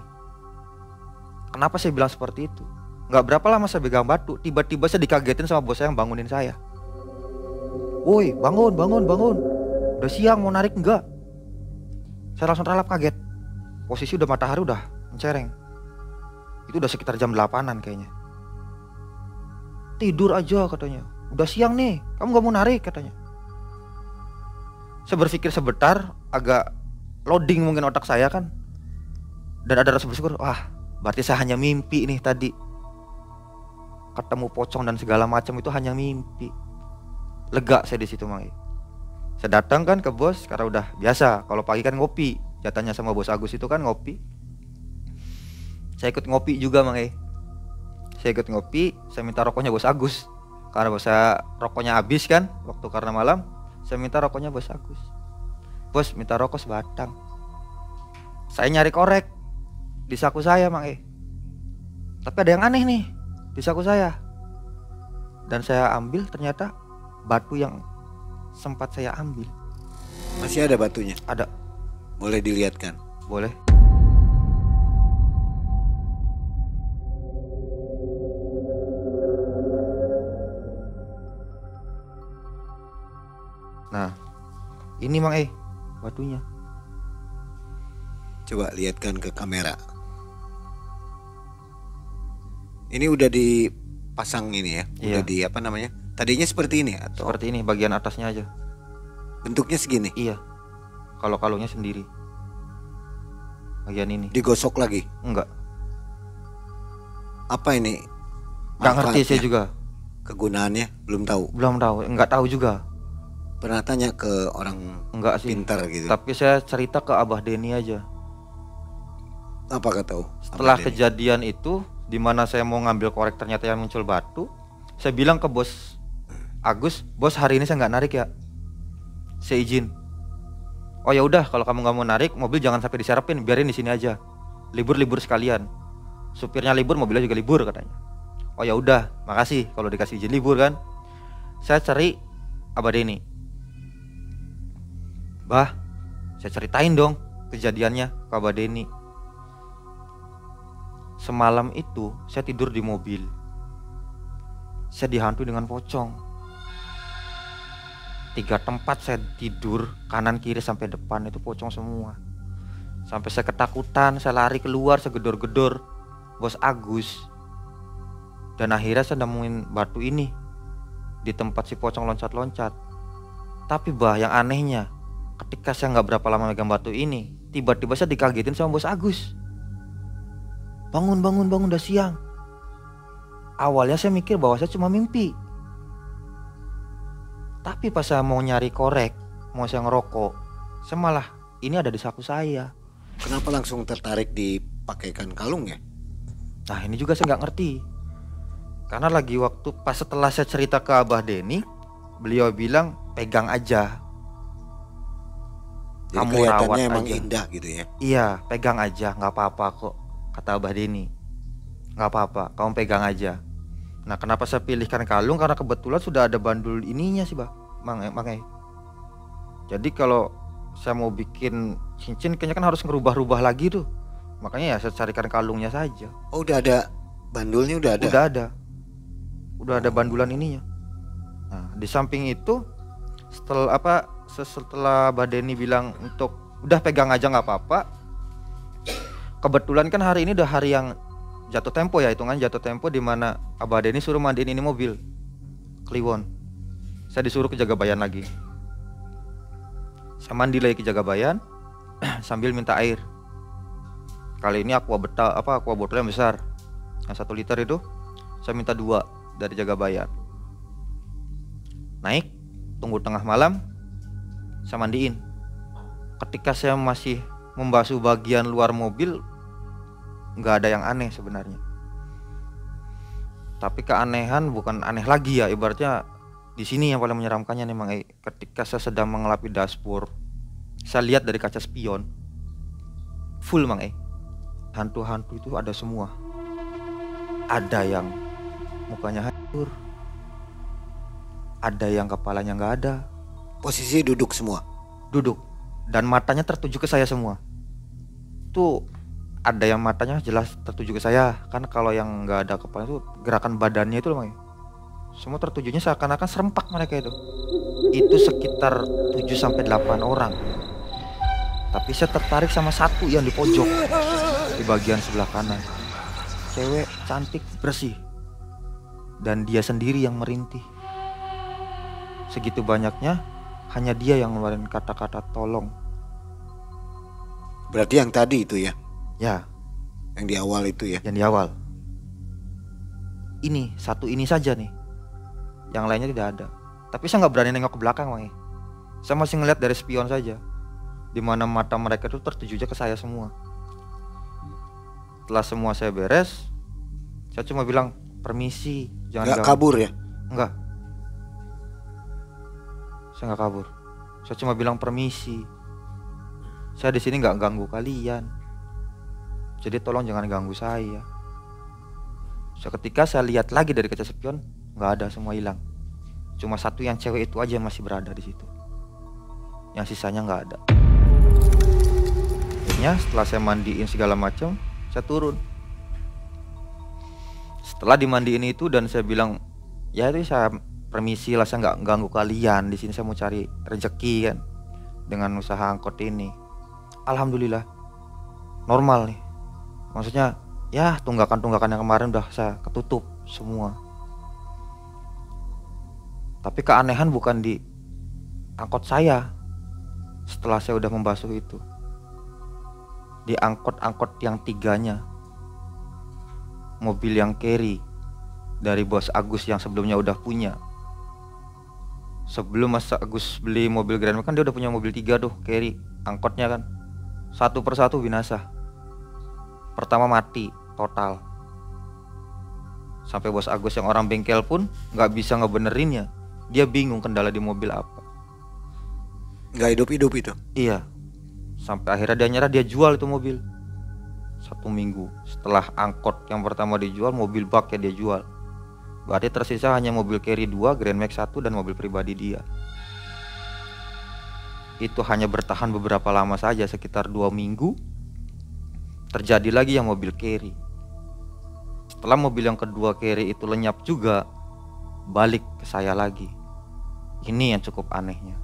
Kenapa saya bilang seperti itu? Nggak berapa lama saya pegang batu, tiba-tiba saya dikagetin sama bos saya yang bangunin saya. Woi, bangun. Udah siang, mau narik enggak? Saya langsung terlelap kaget. Posisi udah matahari udah mencereng. Itu udah sekitar jam 8-an kayaknya. Tidur aja katanya. Udah siang nih, kamu gak mau narik katanya. Saya berpikir sebentar, agak loading mungkin otak saya kan. Dan ada rasa bersyukur, wah berarti saya hanya mimpi nih tadi. Ketemu pocong dan segala macam itu hanya mimpi. Lega saya di situ Mang Saya datang kan ke bos karena udah biasa. Kalau pagi kan ngopi, jatahnya sama bos Agus itu kan ngopi. Saya ikut ngopi juga Mang Saya ikut ngopi, saya minta rokoknya bos Agus. Karena bos saya rokoknya habis kan waktu karena malam. Saya minta rokoknya bos Agus. Bos minta rokok sebatang. Saya nyari korek di saku saya Mang Tapi ada yang aneh nih di saku saya. Dan saya ambil, ternyata batu yang sempat saya ambil. Masih ada batunya? Ada. Boleh dilihatkan? Boleh. Nah, ini Mang batunya. Coba lihatkan ke kamera. Ini udah dipasang ini ya? Udah Iya. di apa namanya? Tadinya seperti ini atau Seperti ini bagian atasnya aja. bentuknya segini? Iya. Kalau kalungnya sendiri. Bagian ini. Digosok lagi? Enggak. Apa ini? Enggak ngerti saya manfaatnya? juga. Kegunaannya belum tahu. Belum tahu, enggak tahu juga. Pernah tanya ke orang Enggak sih. pintar gitu? Tapi saya cerita ke Abah Denny aja. Apa tahu? Setelah Apa Denny? kejadian itu, di mana saya mau ngambil korek ternyata yang muncul batu, saya bilang ke bos Agus, bos hari ini saya nggak narik ya, saya izin. Oh ya udah, kalau kamu nggak mau narik, mobil jangan sampai diserapin, biarin di sini aja. Libur sekalian. Supirnya libur, mobilnya juga libur katanya. Oh ya udah, makasih kalau dikasih izin libur kan. Saya cari Abah Denny. Bah, saya ceritain dong kejadiannya ke Abah Denny. Semalam itu saya tidur di mobil. Saya dihantui dengan pocong. 3 tempat saya tidur, kanan kiri sampai depan itu pocong semua. Sampai saya ketakutan, saya lari keluar, saya gedor-gedor bos Agus. Dan akhirnya saya nemuin batu ini di tempat si pocong loncat-loncat. Tapi bah, yang anehnya, ketika saya nggak berapa lama megang batu ini, tiba-tiba saya dikagetin sama bos Agus. Bangun, udah siang. Awalnya saya mikir bahwa saya cuma mimpi. Tapi pas saya mau nyari korek, mau saya ngerokok, saya malah ini ada di saku saya. Kenapa langsung tertarik dipakaikan kalung ya? Nah ini juga saya nggak ngerti. Karena lagi waktu pas setelah saya cerita ke Abah Denny, beliau bilang pegang aja. Jadi Kamu kelihatannya rawat emang aja. indah gitu ya? Iya, pegang aja, nggak apa-apa kok, kata Abah Denny. Nggak apa-apa, kamu pegang aja. Nah kenapa saya pilihkan kalung? Karena kebetulan sudah ada bandul ininya sih bah, Mang. Jadi kalau saya mau bikin cincin kayaknya kan harus ngerubah-rubah lagi tuh. Makanya ya saya carikan kalungnya saja. Oh udah ada bandulnya, udah ada? Udah ada bandulan ininya. Nah di samping itu setelah Mbak Denny bilang untuk udah pegang aja nggak apa-apa. Kebetulan kan hari ini udah hari yang jatuh tempo ya, hitungan jatuh tempo di mana Abah Denny suruh mandiin ini mobil Kliwon. Saya disuruh ke Jagabayan lagi. Saya mandi lagi ke Jagabayan sambil minta air. Kali ini aqua botol yang besar, yang 1 liter itu saya minta 2 dari Jagabayan. Naik, tunggu tengah malam, saya mandiin. Ketika saya masih membasuh bagian luar mobil, nggak ada yang aneh sebenarnya. Tapi keanehan bukan aneh lagi ya, ibaratnya di sini yang paling menyeramkannya nih Mang. Ketika saya sedang mengelapi dashboard, saya lihat dari kaca spion full Mang. Hantu-hantu itu ada semua. Ada yang mukanya hancur, ada yang kepalanya nggak ada. Posisi duduk semua? Duduk, dan matanya tertuju ke saya semua. Tuh ada yang matanya jelas tertuju ke saya, kan kalau yang nggak ada kepala itu gerakan badannya itu loh Mang. Semua tertujunya seakan-akan serempak mereka itu. Itu sekitar 7-8 orang. Tapi saya tertarik sama satu yang di pojok, di bagian sebelah kanan. Cewek cantik, bersih, dan dia sendiri yang merintih. Segitu banyaknya, hanya dia yang ngeluarin kata-kata tolong. Berarti yang tadi itu ya? Ya, Yang di awal itu ya? yang di awal. Ini, satu ini saja nih. Yang lainnya tidak ada. Tapi saya nggak berani nengok ke belakang Mang. Saya masih ngeliat dari spion saja, di mana mata mereka itu tertujunya ke saya semua. Setelah semua saya beres, saya cuma bilang permisi, jangan Gak ganggu. kabur ya? Enggak. Saya nggak kabur. Saya cuma bilang permisi. Saya di sini nggak ganggu kalian. Jadi tolong jangan ganggu saya. Seketika saya lihat lagi dari kaca spion, nggak ada, semua hilang. Cuma satu yang cewek itu aja yang masih berada di situ. Yang sisanya nggak ada. Akhirnya setelah saya mandiin segala macam, saya turun. Setelah dimandiin itu dan saya bilang, ya itu saya permisi lah, saya nggak ganggu kalian. Di sini saya mau cari rezeki kan dengan usaha angkot ini. Alhamdulillah normal nih. Maksudnya ya tunggakan-tunggakan yang kemarin udah saya ketutup semua. Tapi keanehan bukan di angkot saya setelah saya udah membasuh itu. Di angkot-angkot yang tiganya. Mobil yang carry dari Bos Agus yang sebelumnya udah punya. Sebelum Mas Agus beli mobil Grand Max kan dia udah punya mobil 3 tuh carry angkotnya kan. Satu persatu binasa. Pertama mati total. Sampai Bos Agus yang orang bengkel pun gak bisa ngebenerinnya. Dia bingung kendala di mobil apa. Nggak hidup-hidup itu? Iya. Sampai akhirnya dia nyerah, dia jual itu mobil. 1 minggu setelah angkot yang pertama dijual, mobil bak ya dia jual. Berarti tersisa hanya mobil carry 2, Grand Max 1 dan mobil pribadi dia. Itu hanya bertahan beberapa lama saja, sekitar 2 minggu. Terjadi lagi yang mobil carry. Setelah mobil yang kedua carry itu lenyap juga, balik ke saya lagi. Ini yang cukup anehnya.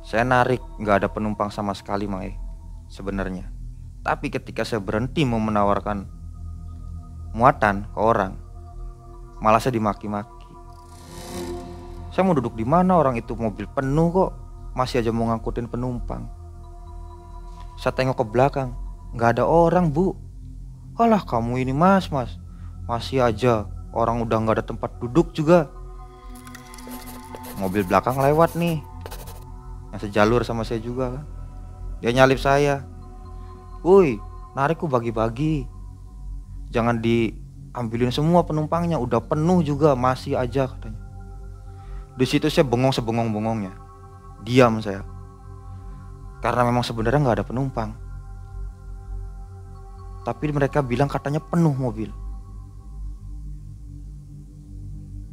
Saya narik, gak ada penumpang sama sekali Mae sebenarnya. Tapi ketika saya berhenti mau menawarkan muatan ke orang, malah saya dimaki-maki. Saya mau duduk di mana, orang itu mobil penuh kok, masih aja mau ngangkutin penumpang. Saya tengok ke belakang, gak ada orang bu. Alah kamu ini mas, masih aja, orang udah gak ada tempat duduk juga. Mobil belakang lewat nih, yang sejalur sama saya juga kan. Dia nyalip saya. Woi, narikku bagi-bagi. Jangan diambilin semua penumpangnya, udah penuh juga, masih aja katanya. Di situ saya bengong sebengong-bengongnya. Diam saya. Karena memang sebenarnya nggak ada penumpang. Tapi mereka bilang katanya penuh mobil.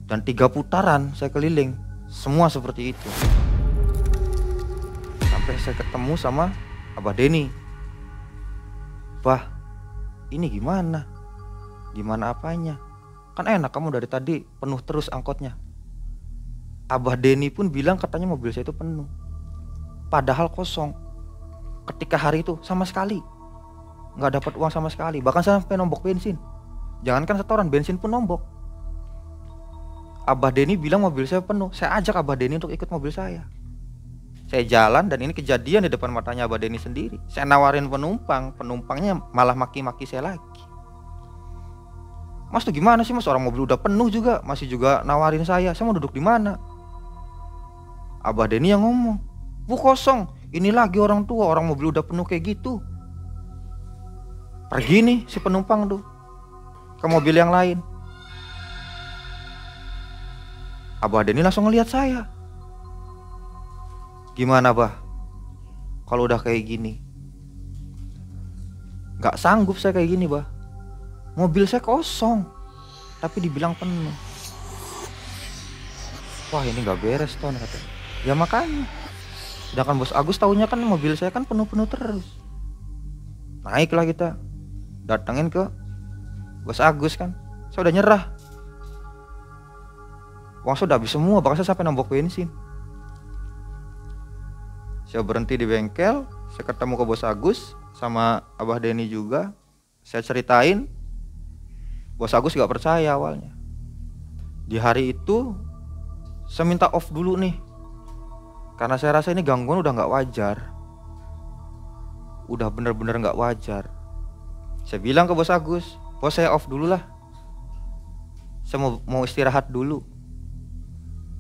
Dan 3 putaran saya keliling, semua seperti itu. Sampai saya ketemu sama Abah Denny. Bah, ini gimana? Gimana apanya? Kan enak kamu dari tadi penuh terus angkotnya. Abah Denny pun bilang katanya mobil saya itu penuh. Padahal kosong. Ketika hari itu sama sekali nggak dapat uang sama sekali. Bahkan sampai nombok bensin. Jangankan setoran, bensin pun nombok. Abah Denny bilang mobil saya penuh. Saya ajak Abah Denny untuk ikut mobil saya. Saya jalan dan ini kejadian di depan matanya Abah Denny sendiri. Saya nawarin penumpang, penumpangnya malah maki-maki saya lagi. Mas tuh gimana sih mas, orang mobil udah penuh juga, masih juga nawarin saya mau duduk di mana? Abah Denny yang ngomong, bu kosong, ini lagi orang tua, orang mobil udah penuh kayak gitu. Pergi nih si penumpang tuh ke mobil yang lain. Abah Denny langsung ngelihat saya. Gimana bah, kalau udah kayak gini? Gak sanggup saya kayak gini bah. Mobil saya kosong, tapi dibilang penuh. Wah ini gak beres Ton katanya. Ya makanya. Sedangkan Bos Agus tahunya kan mobil saya kan penuh-penuh terus. Naiklah kita, datengin ke Bos Agus kan. Saya udah nyerah. Uang saya udah habis semua, bahkan saya sampai nombok bensin. Saya berhenti di bengkel, saya ketemu ke Bos Agus sama Abah Denny juga. Saya ceritain, Bos Agus gak percaya awalnya. Di hari itu saya minta off dulu nih, karena saya rasa ini gangguan udah gak wajar. Udah bener-bener gak wajar. Saya bilang ke Bos Agus, bos saya off dulu lah, saya mau istirahat dulu.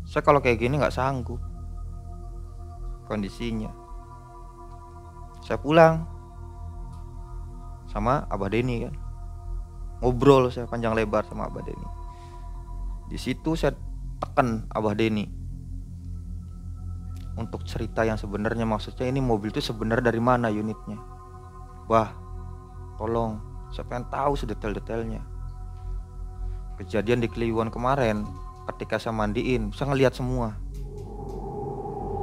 Saya kalau kayak gini gak sanggup kondisinya. Saya pulang sama Abah Denny kan. Ngobrol saya panjang lebar sama Abah Denny. Di situ saya tekan Abah Denny untuk cerita yang sebenarnya, maksudnya ini mobil itu sebenarnya dari mana unitnya. Bah, tolong, saya pengen tahu sedetail-detailnya. Kejadian di Kliwon kemarin, ketika saya mandiin, saya ngelihat semua.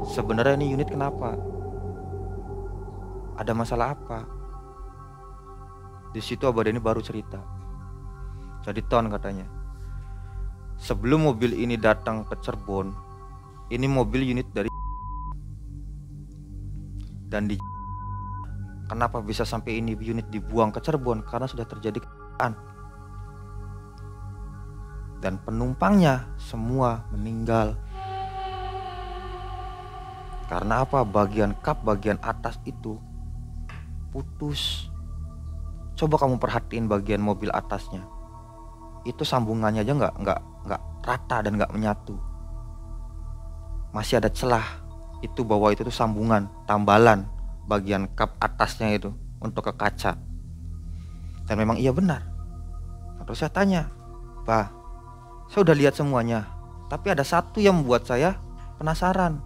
Sebenarnya ini unit kenapa? Ada masalah apa? Di situ Abah Denny baru cerita. Jadi Ton katanya, sebelum mobil ini datang ke Cirebon, ini mobil unit dari, dan di kenapa bisa sampai ini unit dibuang ke Cirebon? Karena sudah terjadi kecelakaan. Dan penumpangnya semua meninggal. Karena apa? Bagian kap bagian atas itu putus. Coba kamu perhatiin bagian mobil atasnya. Itu sambungannya aja nggak rata dan nggak menyatu. Masih ada celah. Itu bawah itu tuh sambungan, tambalan bagian kap atasnya itu untuk ke kaca. Dan memang iya benar. Terus saya tanya, "Pak, saya udah lihat semuanya, tapi ada satu yang membuat saya penasaran.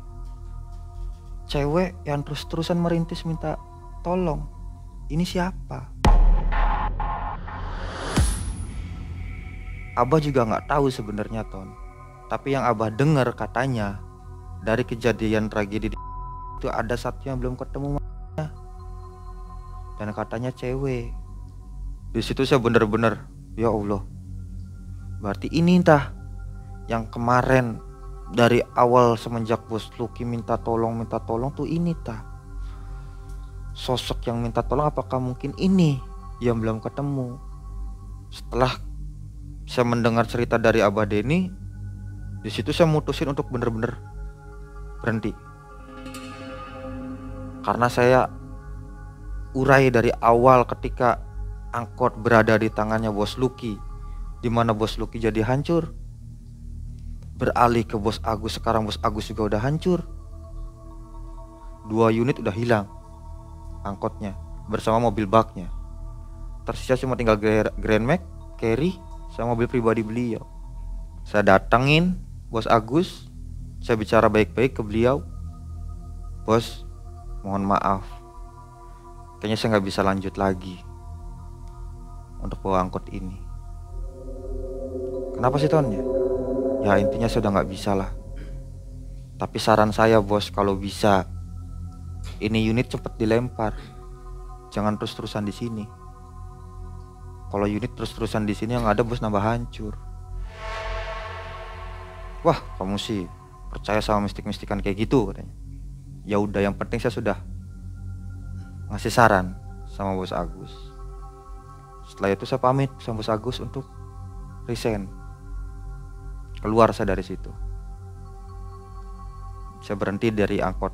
Cewek yang terus-terusan merintis minta tolong. Ini siapa?" Abah juga nggak tahu sebenarnya, Ton. Tapi yang Abah dengar katanya dari kejadian tragedi itu ada satu yang belum ketemu, dan katanya cewek. Di situ saya bener-bener, ya Allah, berarti ini entah yang kemarin dari awal semenjak Bos Lucky minta tolong tuh ini tah. Sosok yang minta tolong apakah mungkin ini yang belum ketemu? Setelah saya mendengar cerita dari Abah Denny, di situ saya mutusin untuk bener-bener berhenti. Karena saya urai dari awal ketika angkot berada di tangannya Bos Lucky, di mana Bos Lucky jadi hancur, beralih ke Bos Agus, sekarang Bos Agus juga udah hancur. 2 unit udah hilang angkotnya bersama mobil baknya. Tersisa cuma tinggal Grand Max, Carry, sama mobil pribadi beliau. Saya datangin Bos Agus, saya bicara baik-baik ke beliau. "Bos, mohon maaf, kayaknya saya nggak bisa lanjut lagi untuk bawa angkot ini." "Kenapa sih, Ton?" "Ya intinya saya udah nggak bisa lah. Tapi saran saya, Bos, kalau bisa ini unit cepet dilempar, jangan terus-terusan di sini. Kalau unit terus-terusan di sini yang ada Bos nambah hancur." "Wah, kamu sih percaya sama mistik-mistikan kayak gitu," katanya. Ya udah, yang penting saya sudah ngasih saran sama Bos Agus. Setelah itu saya pamit sama Bos Agus untuk resign. Keluar saya dari situ. Saya berhenti dari angkot.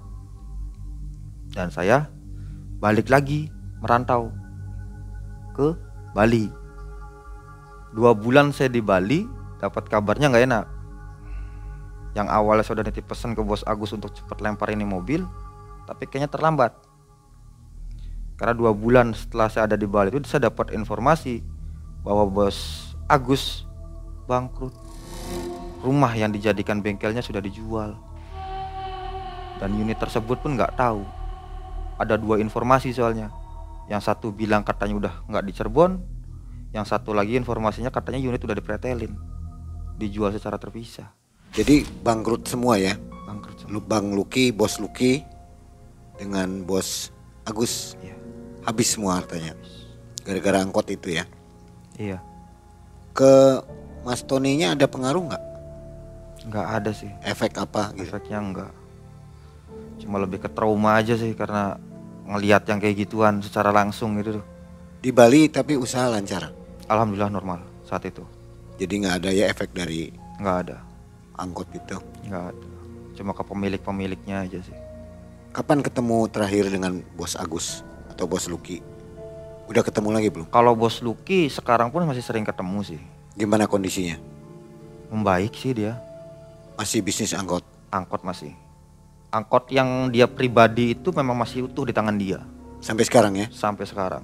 Dan saya balik lagi merantau ke Bali. 2 bulan saya di Bali, dapat kabarnya nggak enak. Yang awalnya saya udah nitip pesan ke Bos Agus untuk cepat lempar ini mobil, tapi kayaknya terlambat. Karena 2 bulan setelah saya ada di Bali itu saya dapat informasi bahwa Bos Agus bangkrut. Rumah yang dijadikan bengkelnya sudah dijual. Dan unit tersebut pun nggak tahu. Ada 2 informasi soalnya. Yang satu bilang katanya udah nggak di Cirebon, yang satu lagi informasinya katanya unit udah dipretelin, dijual secara terpisah. Jadi bangkrut semua ya? Bangkrut semua. Bang Lucky, Bos Lucky dengan Bos Agus, Iya. habis semua hartanya gara-gara angkot itu ya? Iya. Ke Mas Tony-nya ada pengaruh nggak? Nggak ada sih. Efek apa gitu? Efeknya enggak. Cuma lebih ke trauma aja sih, karena ngelihat yang kayak gituan secara langsung gitu tuh. Di Bali tapi usaha lancar? Alhamdulillah normal saat itu. Jadi nggak ada ya efek dari Nggak ada. angkot itu? Nggak ada. Cuma ke pemiliknya aja sih. Kapan ketemu terakhir dengan Bos Agus atau Bos Lucky? Udah ketemu lagi belum? Kalau Bos Lucky sekarang pun masih sering ketemu sih. Gimana kondisinya? Membaik sih dia. Masih bisnis angkot? Angkot masih. Angkot yang dia pribadi itu memang masih utuh di tangan dia. Sampai sekarang ya? Sampai sekarang.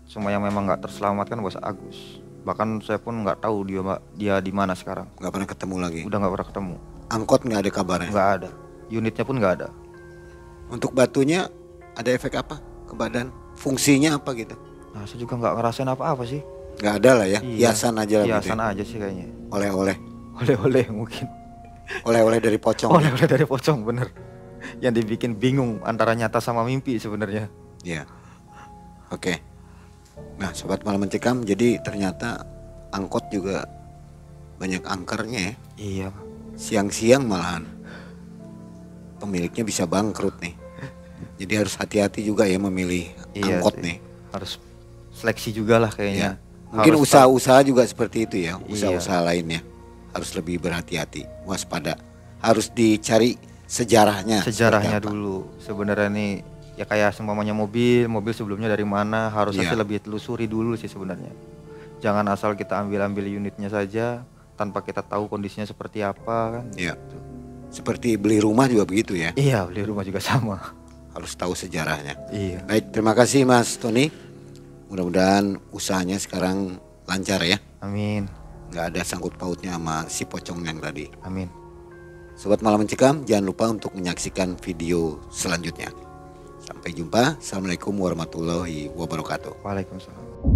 Cuma yang memang nggak terselamatkan Bos Agus. Bahkan saya pun nggak tahu dia di mana sekarang. Nggak pernah ketemu lagi? Udah nggak pernah ketemu. Angkot nggak ada kabarnya? Nggak ada. Unitnya pun nggak ada. Untuk batunya ada efek apa ke badan? Fungsinya apa gitu? Nah, saya juga nggak ngerasain apa-apa sih. Nggak ada lah ya? Iya. Hiasan aja lah gitu Hiasan ya? aja sih kayaknya. Oleh-oleh? Oleh-oleh mungkin. Oleh-oleh dari pocong? Oleh-oleh dari pocong, bener. Yang dibikin bingung antara nyata sama mimpi sebenarnya. Iya. Oke. Nah Sobat Malam Mencekam, jadi ternyata angkot juga banyak angkernya ya? Iya. Siang-siang malahan pemiliknya bisa bangkrut nih. Jadi harus hati-hati juga ya memilih Iya angkot sih. nih. Harus seleksi juga lah kayaknya. Mungkin Harus usaha-usaha juga seperti itu ya, Iya. usaha-usaha lainnya. Harus lebih berhati-hati, waspada. Harus dicari sejarahnya. sejarahnya seperti apa. dulu. Sebenarnya nih ya kayak seumpamanya mobil sebelumnya dari mana, harusnya Iya. sih lebih telusuri dulu sih sebenarnya. Jangan asal kita ambil unitnya saja tanpa kita tahu kondisinya seperti apa kan. Iya. Seperti beli rumah juga begitu ya, Iya, beli rumah juga sama. harus tahu sejarahnya. Iya. Baik, terima kasih Mas Tony. Mudah-mudahan usahanya sekarang lancar ya. Amin. Nggak ada sangkut pautnya sama si pocong yang tadi. Amin. Sobat Malam Mencekam, jangan lupa untuk menyaksikan video selanjutnya. Sampai jumpa. Assalamualaikum warahmatullahi wabarakatuh. Waalaikumsalam.